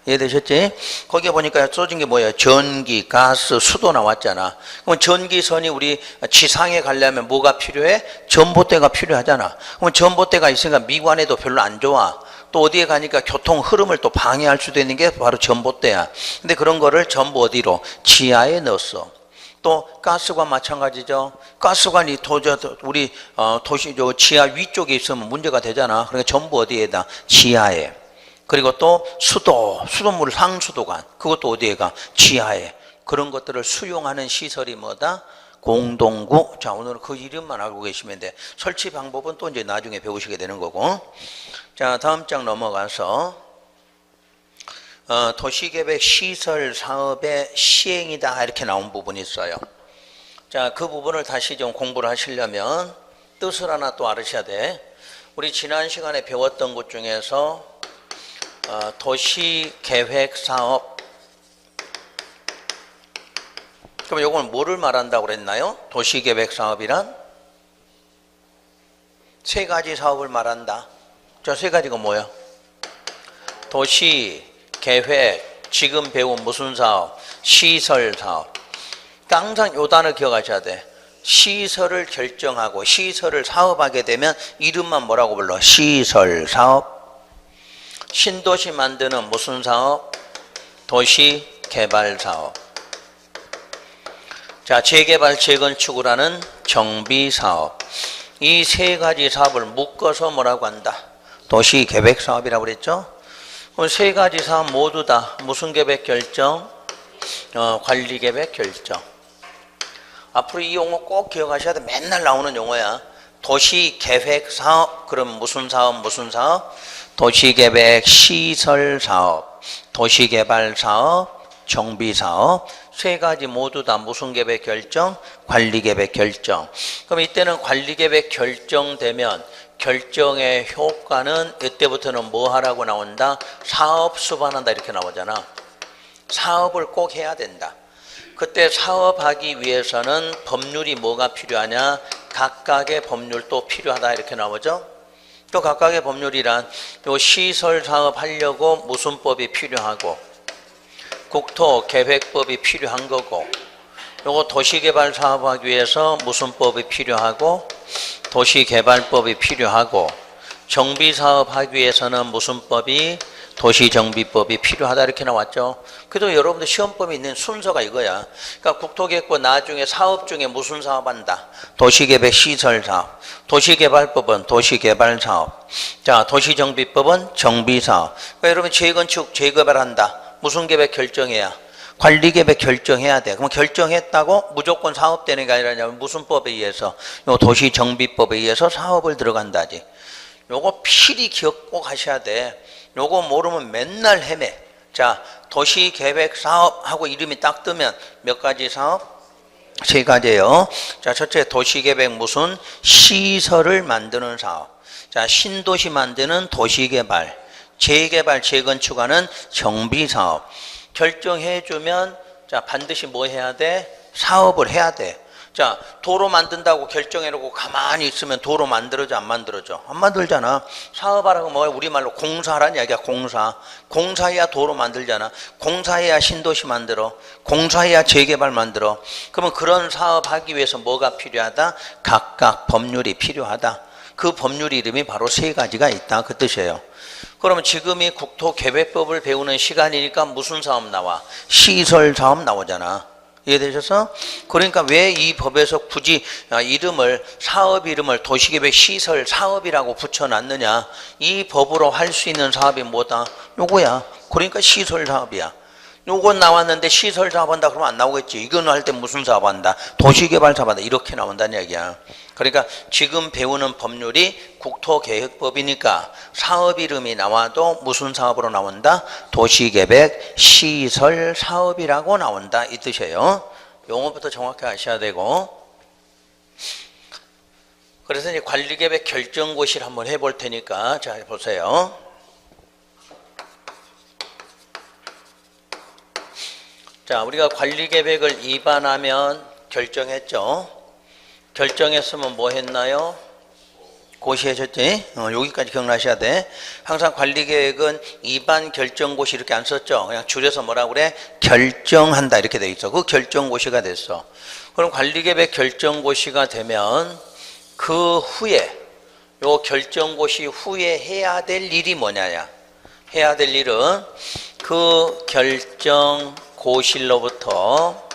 이해되셨지? 거기에 보니까 써진 게 뭐예요? 전기, 가스, 수도 나왔잖아. 그럼 전기선이 우리 지상에 가려면 뭐가 필요해? 전봇대가 필요하잖아. 그럼 전봇대가 있으니까 미관에도 별로 안 좋아. 또 어디에 가니까 교통 흐름을 또 방해할 수도 있는 게 바로 전봇대야. 근데 그런 거를 전부 어디로? 지하에 넣었어. 또 가스관 마찬가지죠. 가스관이 우리 도시 지하 위쪽에 있으면 문제가 되잖아. 그러니까 전부 어디에다? 지하에. 그리고 또 수도물 상수도관 그것도 어디에 가? 지하에. 그런 것들을 수용하는 시설이 뭐다? 공동구. 자, 오늘은 그 이름만 알고 계시면 돼. 설치 방법은 또 이제 나중에 배우시게 되는 거고. 자, 다음 장 넘어가서 도시계획 시설 사업의 시행이다 이렇게 나온 부분이 있어요. 자, 그 부분을 다시 좀 공부를 하시려면 뜻을 하나 또 알으셔야 돼. 우리 지난 시간에 배웠던 것 중에서 도시계획 사업. 그럼 이건 뭐를 말한다고 그랬나요? 도시계획 사업이란 세 가지 사업을 말한다. 저 세 가지가 뭐야? 도시, 계획, 지금 배운 무슨 사업? 시설 사업. 항상 요 단어 기억하셔야 돼. 시설을 결정하고 시설을 사업하게 되면 이름만 뭐라고 불러? 시설 사업. 신도시 만드는 무슨 사업? 도시 개발 사업. 자, 재개발, 재건축을 하는 정비 사업. 이 세 가지 사업을 묶어서 뭐라고 한다? 도시 계획 사업이라고 그랬죠? 그럼 세 가지 사업 모두 다 무슨 계획 결정? 관리 계획 결정. 앞으로 이 용어 꼭 기억하셔야 돼. 맨날 나오는 용어야. 도시 계획 사업. 그럼 무슨 사업? 무슨 사업? 도시 계획 시설 사업, 도시 개발 사업, 정비 사업, 세 가지 모두 다 무슨 계획 결정? 관리 계획 결정. 그럼 이때는 관리 계획 결정되면 결정의 효과는 이때부터는 뭐 하라고 나온다? 사업 수반한다 이렇게 나오잖아. 사업을 꼭 해야 된다. 그때 사업하기 위해서는 법률이 뭐가 필요하냐? 각각의 법률도 필요하다 이렇게 나오죠. 또 각각의 법률이란 요 시설 사업 하려고 무슨 법이 필요하고 국토계획법이 필요한 거고 요거 도시개발 사업하기 위해서 무슨 법이 필요하고 도시개발법이 필요하고 정비사업 하기 위해서는 무슨 법이 도시정비법이 필요하다 이렇게 나왔죠. 그래도 여러분들 시험법에 있는 순서가 이거야. 그러니까 국토계획법 나중에 사업 중에 무슨 사업한다? 도시계획 시설사업, 도시개발법은 도시개발사업, 자 도시정비법은 정비사업. 그러니까 여러분 재건축 재개발한다. 무슨 계획 결정해야? 관리계획 결정해야 돼. 그럼 결정했다고 무조건 사업되는 게 아니라 무슨 법에 의해서? 요 도시정비법에 의해서 사업을 들어간다지. 요거 필히 기억 꼭 하셔야 돼. 요거 모르면 맨날 헤매. 자, 도시계획 사업하고 이름이 딱 뜨면 몇 가지 사업? 세 가지예요. 자, 첫째 도시계획 무슨? 시설을 만드는 사업. 자, 신도시 만드는 도시개발. 재개발, 재건축하는 정비사업. 결정해주면 자 반드시 뭐 해야 돼? 사업을 해야 돼. 자 도로 만든다고 결정해놓고 가만히 있으면 도로 만들어져 안 만들어져? 안 만들잖아. 사업하라고 뭐야? 우리말로 공사라는 이야기야. 공사해야 도로 만들잖아. 공사해야 신도시 만들어. 공사해야 재개발 만들어. 그러면 그런 사업하기 위해서 뭐가 필요하다? 각각 법률이 필요하다. 그 법률 이름이 바로 세 가지가 있다 그 뜻이에요. 그러면 지금이 국토계획법을 배우는 시간이니까 무슨 사업 나와? 시설 사업 나오잖아. 이해되셨어? 그러니까 왜 이 법에서 굳이 이름을 사업 이름을 도시계획 시설 사업이라고 붙여놨느냐? 이 법으로 할 수 있는 사업이 뭐다? 요거야. 그러니까 시설 사업이야. 요건 나왔는데 시설 사업한다 그러면 안 나오겠지. 이건 할 때 무슨 사업한다? 도시개발 사업한다. 이렇게 나온다는 얘기야. 그러니까 지금 배우는 법률이 국토계획법이니까 사업 이름이 나와도 무슨 사업으로 나온다? 도시계획 시설 사업이라고 나온다 이 뜻이에요. 용어부터 정확히 아셔야 되고. 그래서 이제 관리계획 결정고시를 한번 해볼 테니까 자 보세요. 자, 우리가 관리계획을 위반하면 결정했죠. 결정했으면 뭐 했나요? 고시하셨지? 여기까지 기억나셔야 돼. 항상 관리계획은 위반 결정고시 이렇게 안 썼죠. 그냥 줄여서 뭐라고 그래? 결정한다 이렇게 돼 있어. 그 결정고시가 됐어. 그럼 관리계획 결정고시가 되면 그 후에 요 결정고시 후에 해야 될 일이 뭐냐야? 해야 될 일은 그 결정 고시로부터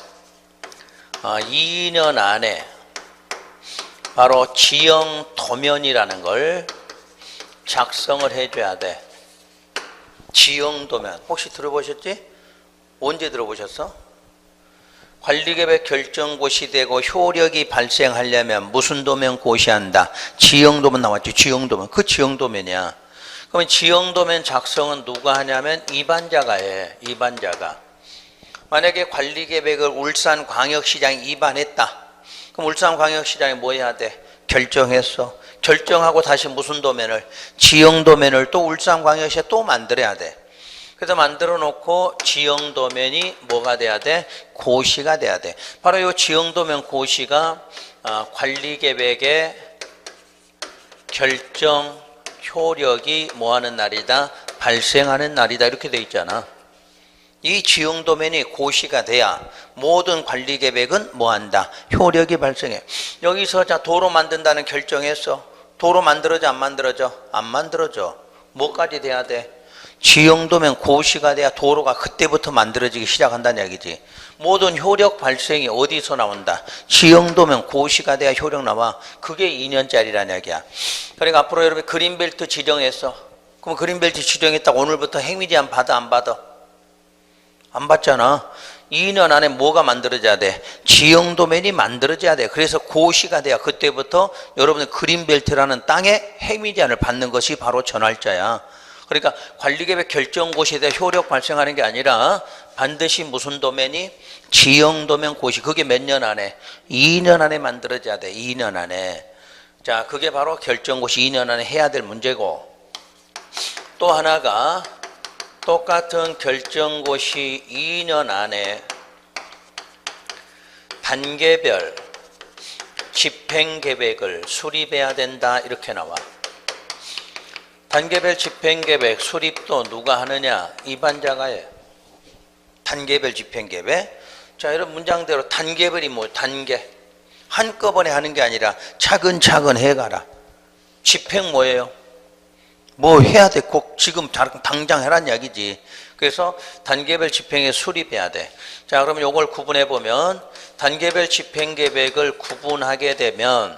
2년 안에 바로 지형도면이라는 걸 작성을 해줘야 돼. 지형도면 혹시 들어보셨지? 언제 들어보셨어? 관리계획 결정고시 되고 효력이 발생하려면 무슨 도면 고시한다? 지형도면 나왔지. 지형도면. 그 지형도면이야. 그러면 지형도면 작성은 누가 하냐면 위반자가 해. 위반자가. 만약에 관리계획을 울산광역시장이 위반했다. 그럼 울산광역시장이 뭐 해야 돼? 결정했어. 결정하고 다시 무슨 도면을? 지형도면을 또 울산광역시에 또 만들어야 돼. 그래서 만들어 놓고 지형도면이 뭐가 돼야 돼? 고시가 돼야 돼. 바로 이 지형도면 고시가 관리계획의 결정 효력이 뭐하는 날이다? 발생하는 날이다 이렇게 돼 있잖아. 이 지형도면이 고시가 돼야 모든 관리계획은 뭐한다? 효력이 발생해. 여기서 자 도로 만든다는 결정했어. 도로 만들어져 안 만들어져? 안 만들어져. 뭐까지 돼야 돼? 지형도면 고시가 돼야 도로가 그때부터 만들어지기 시작한다는 얘기지. 모든 효력 발생이 어디서 나온다? 지형도면 고시가 돼야 효력 나와. 그게 2년짜리라는 얘기야. 그러니까 앞으로 여러분 그린벨트 지정했어. 그럼 그린벨트 지정했다고 오늘부터 행위 제한 받아 안 받아? 안 받잖아. 2년 안에 뭐가 만들어져야 돼? 지형도면이 만들어져야 돼. 그래서 고시가 돼야 그때부터 여러분의 그린벨트라는 땅에 행위 제한을 받는 것이 바로 전환자야. 그러니까 관리계획 결정고시에 대해 효력 발생하는 게 아니라 반드시 무슨 도면이 지형도면 고시. 그게 몇 년 안에? 2년 안에 만들어져야 돼. 2년 안에. 자, 그게 바로 결정고시 2년 안에 해야 될 문제고, 또 하나가 똑같은 결정고시 2년 안에 단계별 집행계획을 수립해야 된다 이렇게 나와. 단계별 집행계획 수립도 누가 하느냐? 입안자가 해. 단계별 집행계획. 자, 이런 문장대로 단계별이 뭐 단계. 한꺼번에 하는 게 아니라 차근차근 해가라. 집행 뭐예요? 뭐 해야 돼. 꼭 지금 당장 해란 이야기지. 그래서 단계별 집행에 수립해야 돼. 자, 그러면 요걸 구분해 보면 단계별 집행계획을 구분하게 되면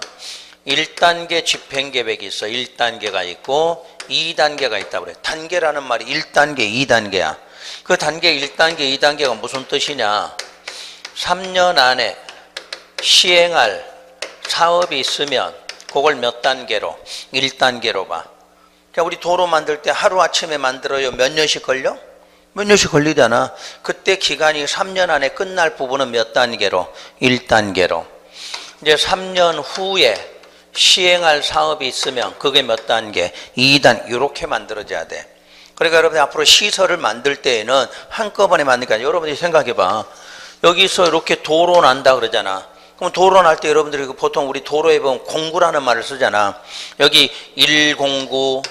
1단계 집행계획이 있어. 1단계가 있고 2단계가 있다고 그래. 단계라는 말이 1단계, 2단계야. 그 단계 1단계, 2단계가 무슨 뜻이냐? 3년 안에 시행할 사업이 있으면 그걸 몇 단계로? 1단계로 봐. 그러니까 우리 도로 만들 때 하루아침에 만들어요. 몇 년씩 걸려? 몇 년씩 걸리잖아. 그때 기간이 3년 안에 끝날 부분은 몇 단계로? 1단계로. 이제 3년 후에 시행할 사업이 있으면 그게 몇 단계? 2단. 이렇게 만들어져야 돼. 그러니까 여러분이 앞으로 시설을 만들 때에는 한꺼번에 만드니까 여러분이 생각해 봐. 여기서 이렇게 도로 난다 그러잖아. 그럼 도로 날 때 여러분들이 보통 우리 도로에 보면 공구라는 말을 쓰잖아. 여기 1공구,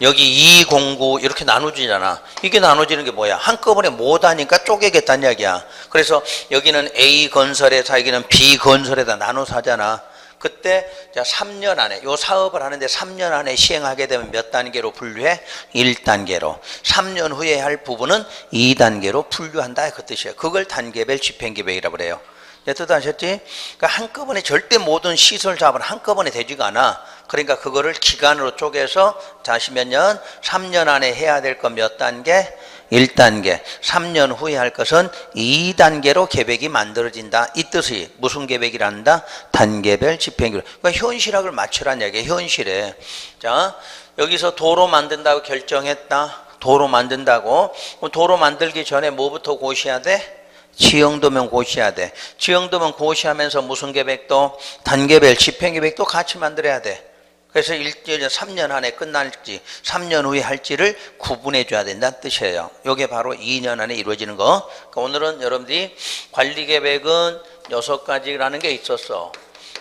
여기 2공구 이렇게 나눠지잖아. 이게 나눠지는 게 뭐야? 한꺼번에 못 하니까 쪼개겠다는 이야기야. 그래서 여기는 A 건설에서 여기는 B 건설에다 나눠서 하잖아. 그때 3년 안에 요 사업을 하는데 3년 안에 시행하게 되면 몇 단계로 분류해? 1단계로. 3년 후에 할 부분은 2단계로 분류한다 그 뜻이에요. 그걸 단계별 집행계획이라고 그래요. 내 뜻 아셨지? 그러니까 한꺼번에 절대 모든 시설 작업은 한꺼번에 되지가 않아. 그러니까 그거를 기간으로 쪼개서 다시 몇 년? 3년 안에 해야 될 건 몇 단계? 1단계. 3년 후에 할 것은 2단계로 계획이 만들어진다. 이 뜻이 무슨 계획이란다? 단계별 집행계획. 그러니까 현실학을 맞추란 얘기예요. 현실에. 자, 여기서 도로 만든다고 결정했다. 도로 만든다고. 도로 만들기 전에 뭐부터 고시해야 돼? 지형도면 고시해야 돼. 지형도면 고시하면서 무슨 계획도? 단계별 집행계획도 같이 만들어야 돼. 그래서 3년 안에 끝날지 3년 후에 할지를 구분해 줘야 된다는 뜻이에요. 이게 바로 2년 안에 이루어지는 거. 그러니까 오늘은 여러분들이 관리계획은 6가지라는 게 있었어.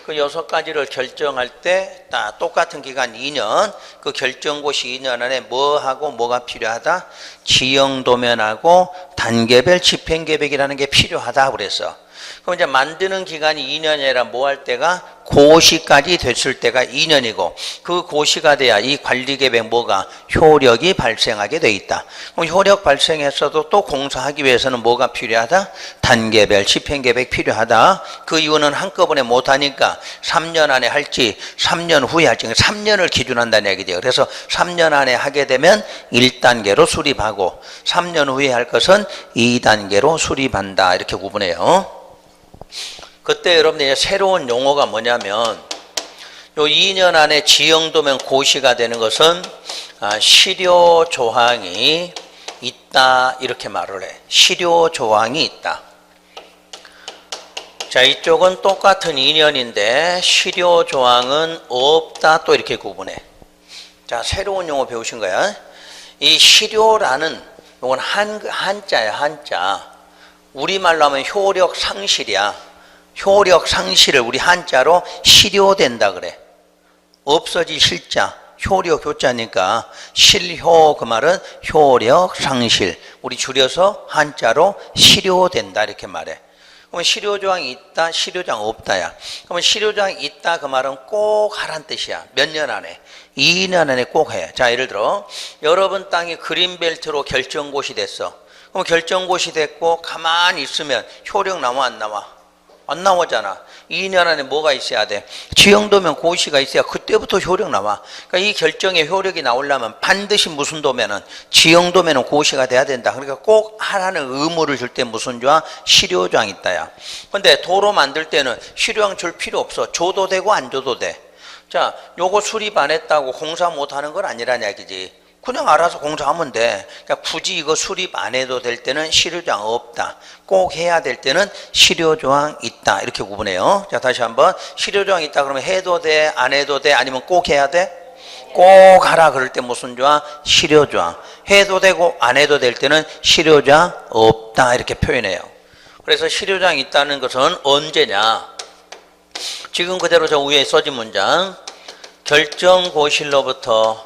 그 6가지를 결정할 때 다 똑같은 기간 2년, 그 결정고시 2년 안에 뭐하고 뭐가 필요하다? 지형도면하고 단계별 집행계획이라는 게 필요하다 그랬어. 그럼 이제 만드는 기간이 2년이 아니라 뭐 할 때가 고시까지 됐을 때가 2년이고 그 고시가 돼야 이 관리계획 뭐가 효력이 발생하게 돼 있다. 그럼 효력 발생했어도 또 공사하기 위해서는 뭐가 필요하다? 단계별 집행계획 필요하다. 그 이유는 한꺼번에 못하니까 3년 안에 할지 3년 후에 할지 3년을 기준한다는 얘기죠. 그래서 3년 안에 하게 되면 1단계로 수립하고 3년 후에 할 것은 2단계로 수립한다. 이렇게 구분해요. 그때 여러분들 새로운 용어가 뭐냐면 요 2년 안에 지형도면 고시가 되는 것은 실효 조항이 있다 이렇게 말을 해. 실효 조항이 있다. 자, 이쪽은 똑같은 2년인데 실효 조항은 없다 또 이렇게 구분해. 자, 새로운 용어 배우신 거야. 이 실효라는 이건 한자야. 한자. 우리말로 하면 효력 상실이야. 효력 상실을 우리 한자로 실효된다 그래. 없어질 실자, 효력 효자니까 실효 그 말은 효력 상실. 우리 줄여서 한자로 실효된다 이렇게 말해. 그러면 실효조항이 있다, 실효조항 없다야. 그러면 실효조항이 있다 그 말은 꼭 하란 뜻이야. 몇 년 안에? 2년 안에 꼭 해. 자, 예를 들어 여러분 땅이 그린벨트로 결정고시 됐어. 그럼 결정고시 됐고 가만히 있으면 효력 나와 안 나와? 안 나오잖아. 2년 안에 뭐가 있어야 돼? 지형도면 고시가 있어야 그때부터 효력 나와. 그러니까 이 결정에 효력이 나오려면 반드시 무슨 도면은 지형도면은 고시가 돼야 된다. 그러니까 꼭 하라는 의무를 줄 때 무슨 조항? 실효조항 있다야. 근데 도로 만들 때는 실효조항 줄 필요 없어. 줘도 되고 안 줘도 돼. 자, 요거 수립 안 했다고 공사 못 하는 건 아니란 얘기지. 그냥 알아서 공사하면 돼. 그러니까 굳이 이거 수립 안 해도 될 때는 실효조항 없다. 꼭 해야 될 때는 실효조항 있다. 이렇게 구분해요. 자, 다시 한번. 실효조항 있다 그러면 해도 돼, 안 해도 돼, 아니면 꼭 해야 돼? 꼭 하라 그럴 때 무슨 조항? 실효조항. 해도 되고 안 해도 될 때는 실효조항 없다. 이렇게 표현해요. 그래서 실효조항 있다는 것은 언제냐? 지금 그대로 저 위에 써진 문장. 결정고시로부터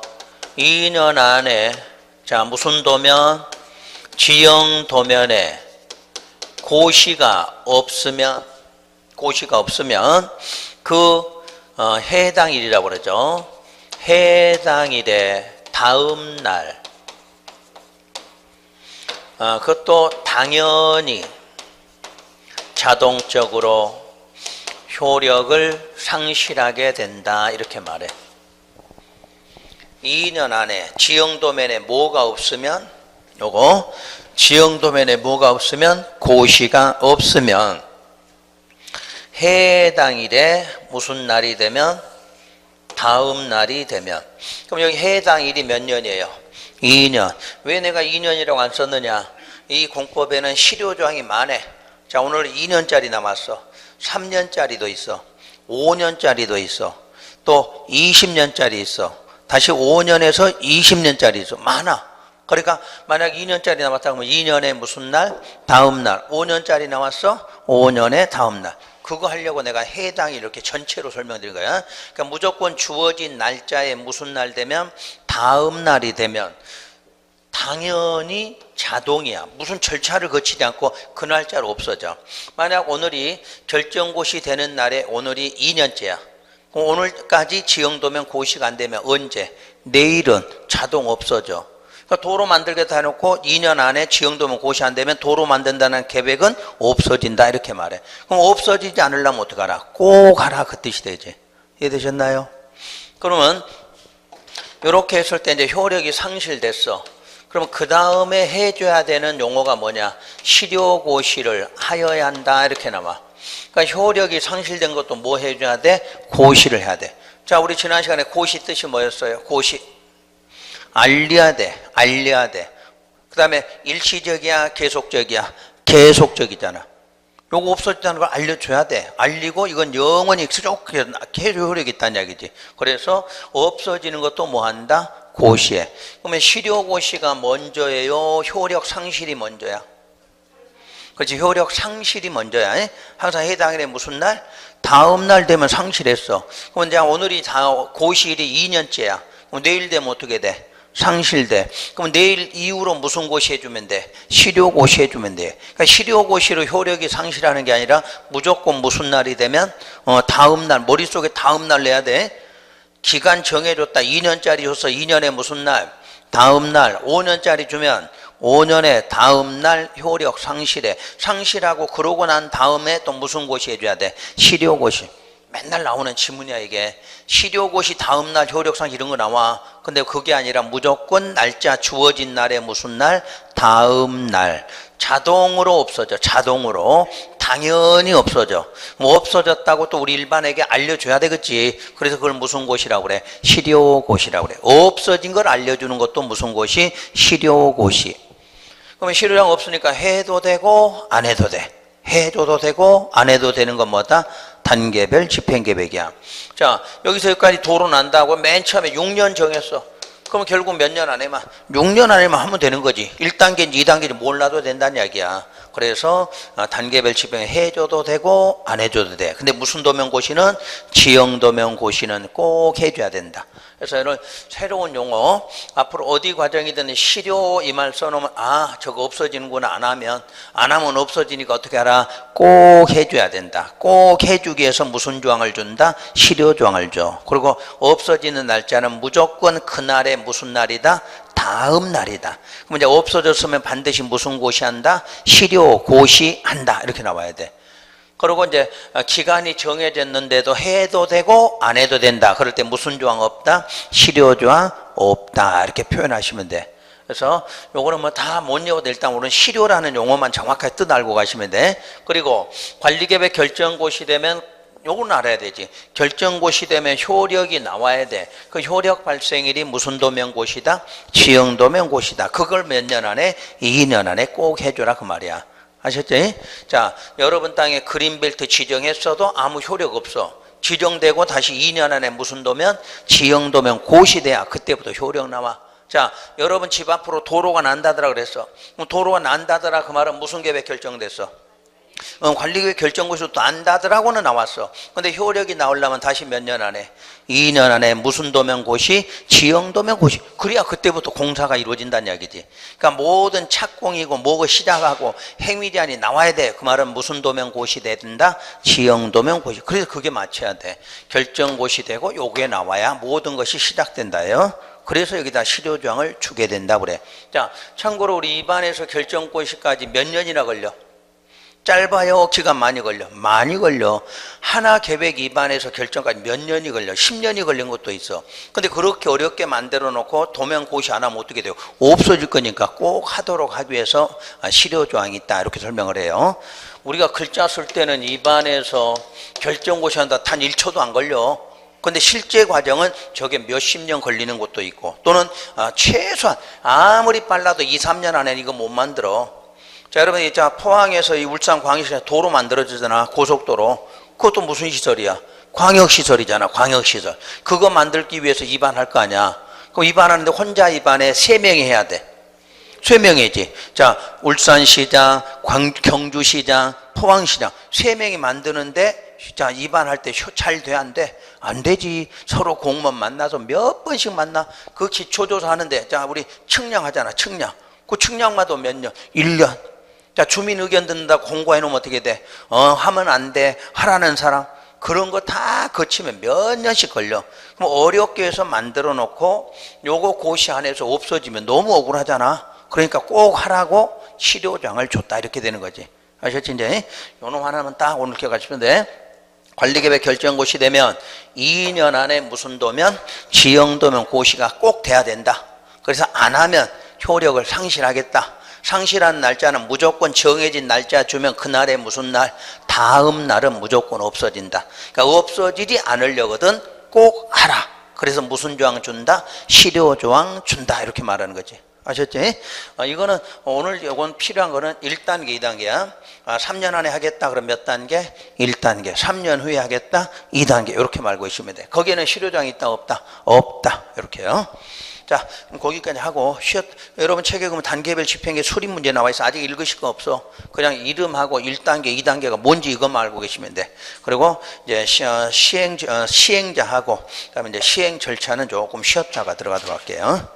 2년 안에 자 무슨 도면? 지형 도면에 고시가 없으면 그 해당일이라고 그러죠. 해당일의 다음 날 그것도 당연히 자동적으로 효력을 상실하게 된다 이렇게 말해. 2년 안에 지형도면에 뭐가 없으면 요거 지형도면에 뭐가 없으면 고시가 없으면 해당일에 무슨 날이 되면 다음 날이 되면 그럼 여기 해당일이 몇 년이에요? 2년. 왜 내가 2년이라고 안 썼느냐? 이 공법에는 실효조항이 많아. 자 오늘 2년짜리 남았어. 3년짜리도 있어. 5년짜리도 있어. 또 20년짜리 있어. 다시 5년에서 20년짜리 있어. 많아. 그러니까 만약 2년짜리 남았다 그러면 2년에 무슨 날? 다음 날. 5년짜리 남았어? 5년에 다음 날. 그거 하려고 내가 해당일 이렇게 전체로 설명드린 거야. 그러니까 무조건 주어진 날짜에 무슨 날 되면 다음 날이 되면 당연히 자동이야. 무슨 절차를 거치지 않고 그 날짜로 없어져. 만약 오늘이 결정고시 되는 날에 오늘이 2년째야. 그럼 오늘까지 지형도면 고시가 안 되면 언제? 내일은 자동 없어져. 그러니까 도로 만들겠다 해놓고 2년 안에 지형도면 고시 안 되면 도로 만든다는 계획은 없어진다 이렇게 말해. 그럼 없어지지 않으려면 어떡하라? 꼭 하라 그 뜻이 되지. 이해되셨나요? 그러면 이렇게 했을 때 이제 효력이 상실됐어. 그러면 그 다음에 해줘야 되는 용어가 뭐냐? 실효고시를 하여야 한다 이렇게 나와. 그러니까 효력이 상실된 것도 뭐 해줘야 돼? 고시를 해야 돼. 자 우리 지난 시간에 고시 뜻이 뭐였어요? 고시 알려야 돼. 알려야 돼. 그 다음에 일시적이야 계속적이야? 계속적이잖아. 요거 없어졌다는 걸 알려줘야 돼. 알리고 이건 영원히 계속해서 효력이 있다는 이야기지. 그래서 없어지는 것도 뭐 한다? 고시해. 그러면 실효고시가 먼저예요? 효력 상실이 먼저야? 그렇지. 효력 상실이 먼저야. 항상 해당일에 무슨 날? 다음 날 되면 상실했어. 그럼 이제 오늘이 다 고시일이 2년째야. 그럼 내일 되면 어떻게 돼? 상실돼. 그럼 내일 이후로 무슨 고시 해주면 돼? 실효고시 해주면 돼. 그러니까 실효고시로 효력이 상실하는 게 아니라 무조건 무슨 날이 되면 다음 날, 머릿속에 다음 날 내야 돼. 기간 정해줬다. 2년짜리 줬어. 2년에 무슨 날? 다음 날. 5년짜리 주면 5년에 다음 날 효력 상실해. 상실하고 그러고 난 다음에 또 무슨 고시 해줘야 돼? 실효고시. 맨날 나오는 지문이야 이게. 실효고시 다음 날 효력 상실 이런 거 나와. 근데 그게 아니라 무조건 날짜 주어진 날에 무슨 날? 다음 날. 자동으로 없어져. 자동으로. 당연히 없어져. 뭐 없어졌다고 또 우리 일반에게 알려줘야 되겠지. 그래서 그걸 무슨 고시라고 그래? 실효고시라고 그래. 없어진 걸 알려주는 것도 무슨 고시? 실효고시. 그러면 실효장 없으니까 해도 되고 안 해도 돼. 해줘도 되고 안 해도 되는 건 뭐다? 단계별 집행계획이야. 자 여기서 여기까지 도로 난다고 맨 처음에 6년 정했어. 그러면 결국 몇 년 안에만 6년 안에만 하면 되는 거지. 1단계인지 2단계인지 몰라도 된다는 이야기야. 그래서 단계별 집행 해줘도 되고 안 해줘도 돼. 근데 무슨 도면고시는 지형도면고시는 꼭 해줘야 된다. 그래서 이런 새로운 용어 앞으로 어디 과정이든 실효 이 말 써놓으면 아 저거 없어지는구나. 안 하면 없어지니까 어떻게 하라? 꼭 해줘야 된다. 꼭 해주기 위해서 무슨 조항을 준다? 실효 조항을 줘. 그리고 없어지는 날짜는 무조건 그날의 무슨 날이다? 다음 날이다. 그럼 이제 없어졌으면 반드시 무슨 고시한다? 실효 고시한다. 이렇게 나와야 돼. 그리고 이제 기간이 정해졌는데도 해도 되고 안 해도 된다. 그럴 때 무슨 조항 없다? 실효 조항 없다. 이렇게 표현하시면 돼. 그래서 요거는 뭐 다 못 외워도 일단 우리는 실효라는 용어만 정확하게 뜻 알고 가시면 돼. 그리고 관리계획 결정고시 되면 요건 알아야 되지. 결정고시 되면 효력이 나와야 돼. 그 효력 발생일이 무슨 도면고시다? 지형도면고시다. 그걸 몇 년 안에? 2년 안에 꼭 해줘라 그 말이야. 아셨죠? 자, 여러분 땅에 그린벨트 지정했어도 아무 효력 없어. 지정되고 다시 2년 안에 무슨 도면? 지형도면 고시돼야 그때부터 효력 나와. 자, 여러분 집 앞으로 도로가 난다더라 그랬어. 도로가 난다더라 그 말은 무슨 계획 결정됐어? 관리계획 결정고시도 난다더라고는 나왔어. 근데 효력이 나오려면 다시 몇 년 안에? 2년 안에 무슨 도면고시? 지형도면고시. 그래야 그때부터 공사가 이루어진다는 이야기지. 그러니까 모든 착공이고 뭐고 시작하고 행위 제한이 나와야 돼. 그 말은 무슨 도면고시 돼야 된다? 지형도면고시. 그래서 그게 맞춰야 돼. 결정고시 되고 요게 나와야 모든 것이 시작된다요. 그래서 여기다 실효조항을 주게 된다 그래. 자, 참고로 우리 입안에서 결정고시까지 몇 년이나 걸려? 짧아요? 기간 많이 걸려? 많이 걸려. 하나 계획 입안에서 결정까지 몇 년이 걸려? 10년이 걸린 것도 있어. 근데 그렇게 어렵게 만들어 놓고 도면고시 안 하면 어떻게 돼요? 없어질 거니까 꼭 하도록 하기 위해서 실효조항이 있다 이렇게 설명을 해요. 우리가 글자 쓸 때는 입안에서 결정고시 한다 단 1초도 안 걸려. 근데 실제 과정은 저게 몇십 년 걸리는 것도 있고 또는 최소한 아무리 빨라도 2, 3년 안에 이거 못 만들어. 자, 여러분, 자, 포항에서 이 울산 광역시에 도로 만들어지잖아. 고속도로. 그것도 무슨 시설이야? 광역시설이잖아. 광역시설. 그거 만들기 위해서 입안할 거 아니야. 그럼 입안하는데 혼자 입안에 3명이 해야 돼. 3명이지. 자, 울산시장, 경주시장, 포항시장. 3명이 만드는데, 자, 입안할 때 잘 돼, 안 돼? 안 되지. 서로 공무원 만나서 몇 번씩 만나. 그 기초조사 하는데, 자, 우리 측량 하잖아. 측량. 그 측량마다 몇 년? 1년. 자, 주민 의견 듣는다 공고해 놓으면 어떻게 돼? 하면 안 돼. 하라는 사람. 그런 거 다 거치면 몇 년씩 걸려. 그럼 어렵게 해서 만들어 놓고 요거 고시 안에서 없어지면 너무 억울하잖아. 그러니까 꼭 하라고 실효장을 줬다. 이렇게 되는 거지. 아셨지, 이제? 요 놈 하나만 딱 오늘 기억하시면 돼. 관리계획 결정고시 되면 2년 안에 무슨 도면? 지형도면 고시가 꼭 돼야 된다. 그래서 안 하면 효력을 상실하겠다. 상실한 날짜는 무조건 정해진 날짜 주면 그날에 무슨 날? 다음 날은 무조건 없어진다. 그러니까 없어지지 않으려거든 꼭 하라. 그래서 무슨 조항 준다? 실효조항 준다. 이렇게 말하는 거지. 아셨지? 이거는 오늘 이건 필요한 거는 1단계, 2단계야. 3년 안에 하겠다. 그럼 몇 단계? 1단계. 3년 후에 하겠다. 2단계. 이렇게 말고 있으면 돼. 거기에는 실효조항이 있다, 없다? 없다. 이렇게요. 자, 그럼 거기까지 하고 여러분 책에 보면 단계별 집행계 수립 문제 나와 있어. 아직 읽으실 거 없어. 그냥 이름하고 1단계, 2단계가 뭔지 이것만 알고 계시면 돼. 그리고 이제 시행자하고 그다음에 이제 시행 절차는 조금 쉬었다가 들어가도록 할게요.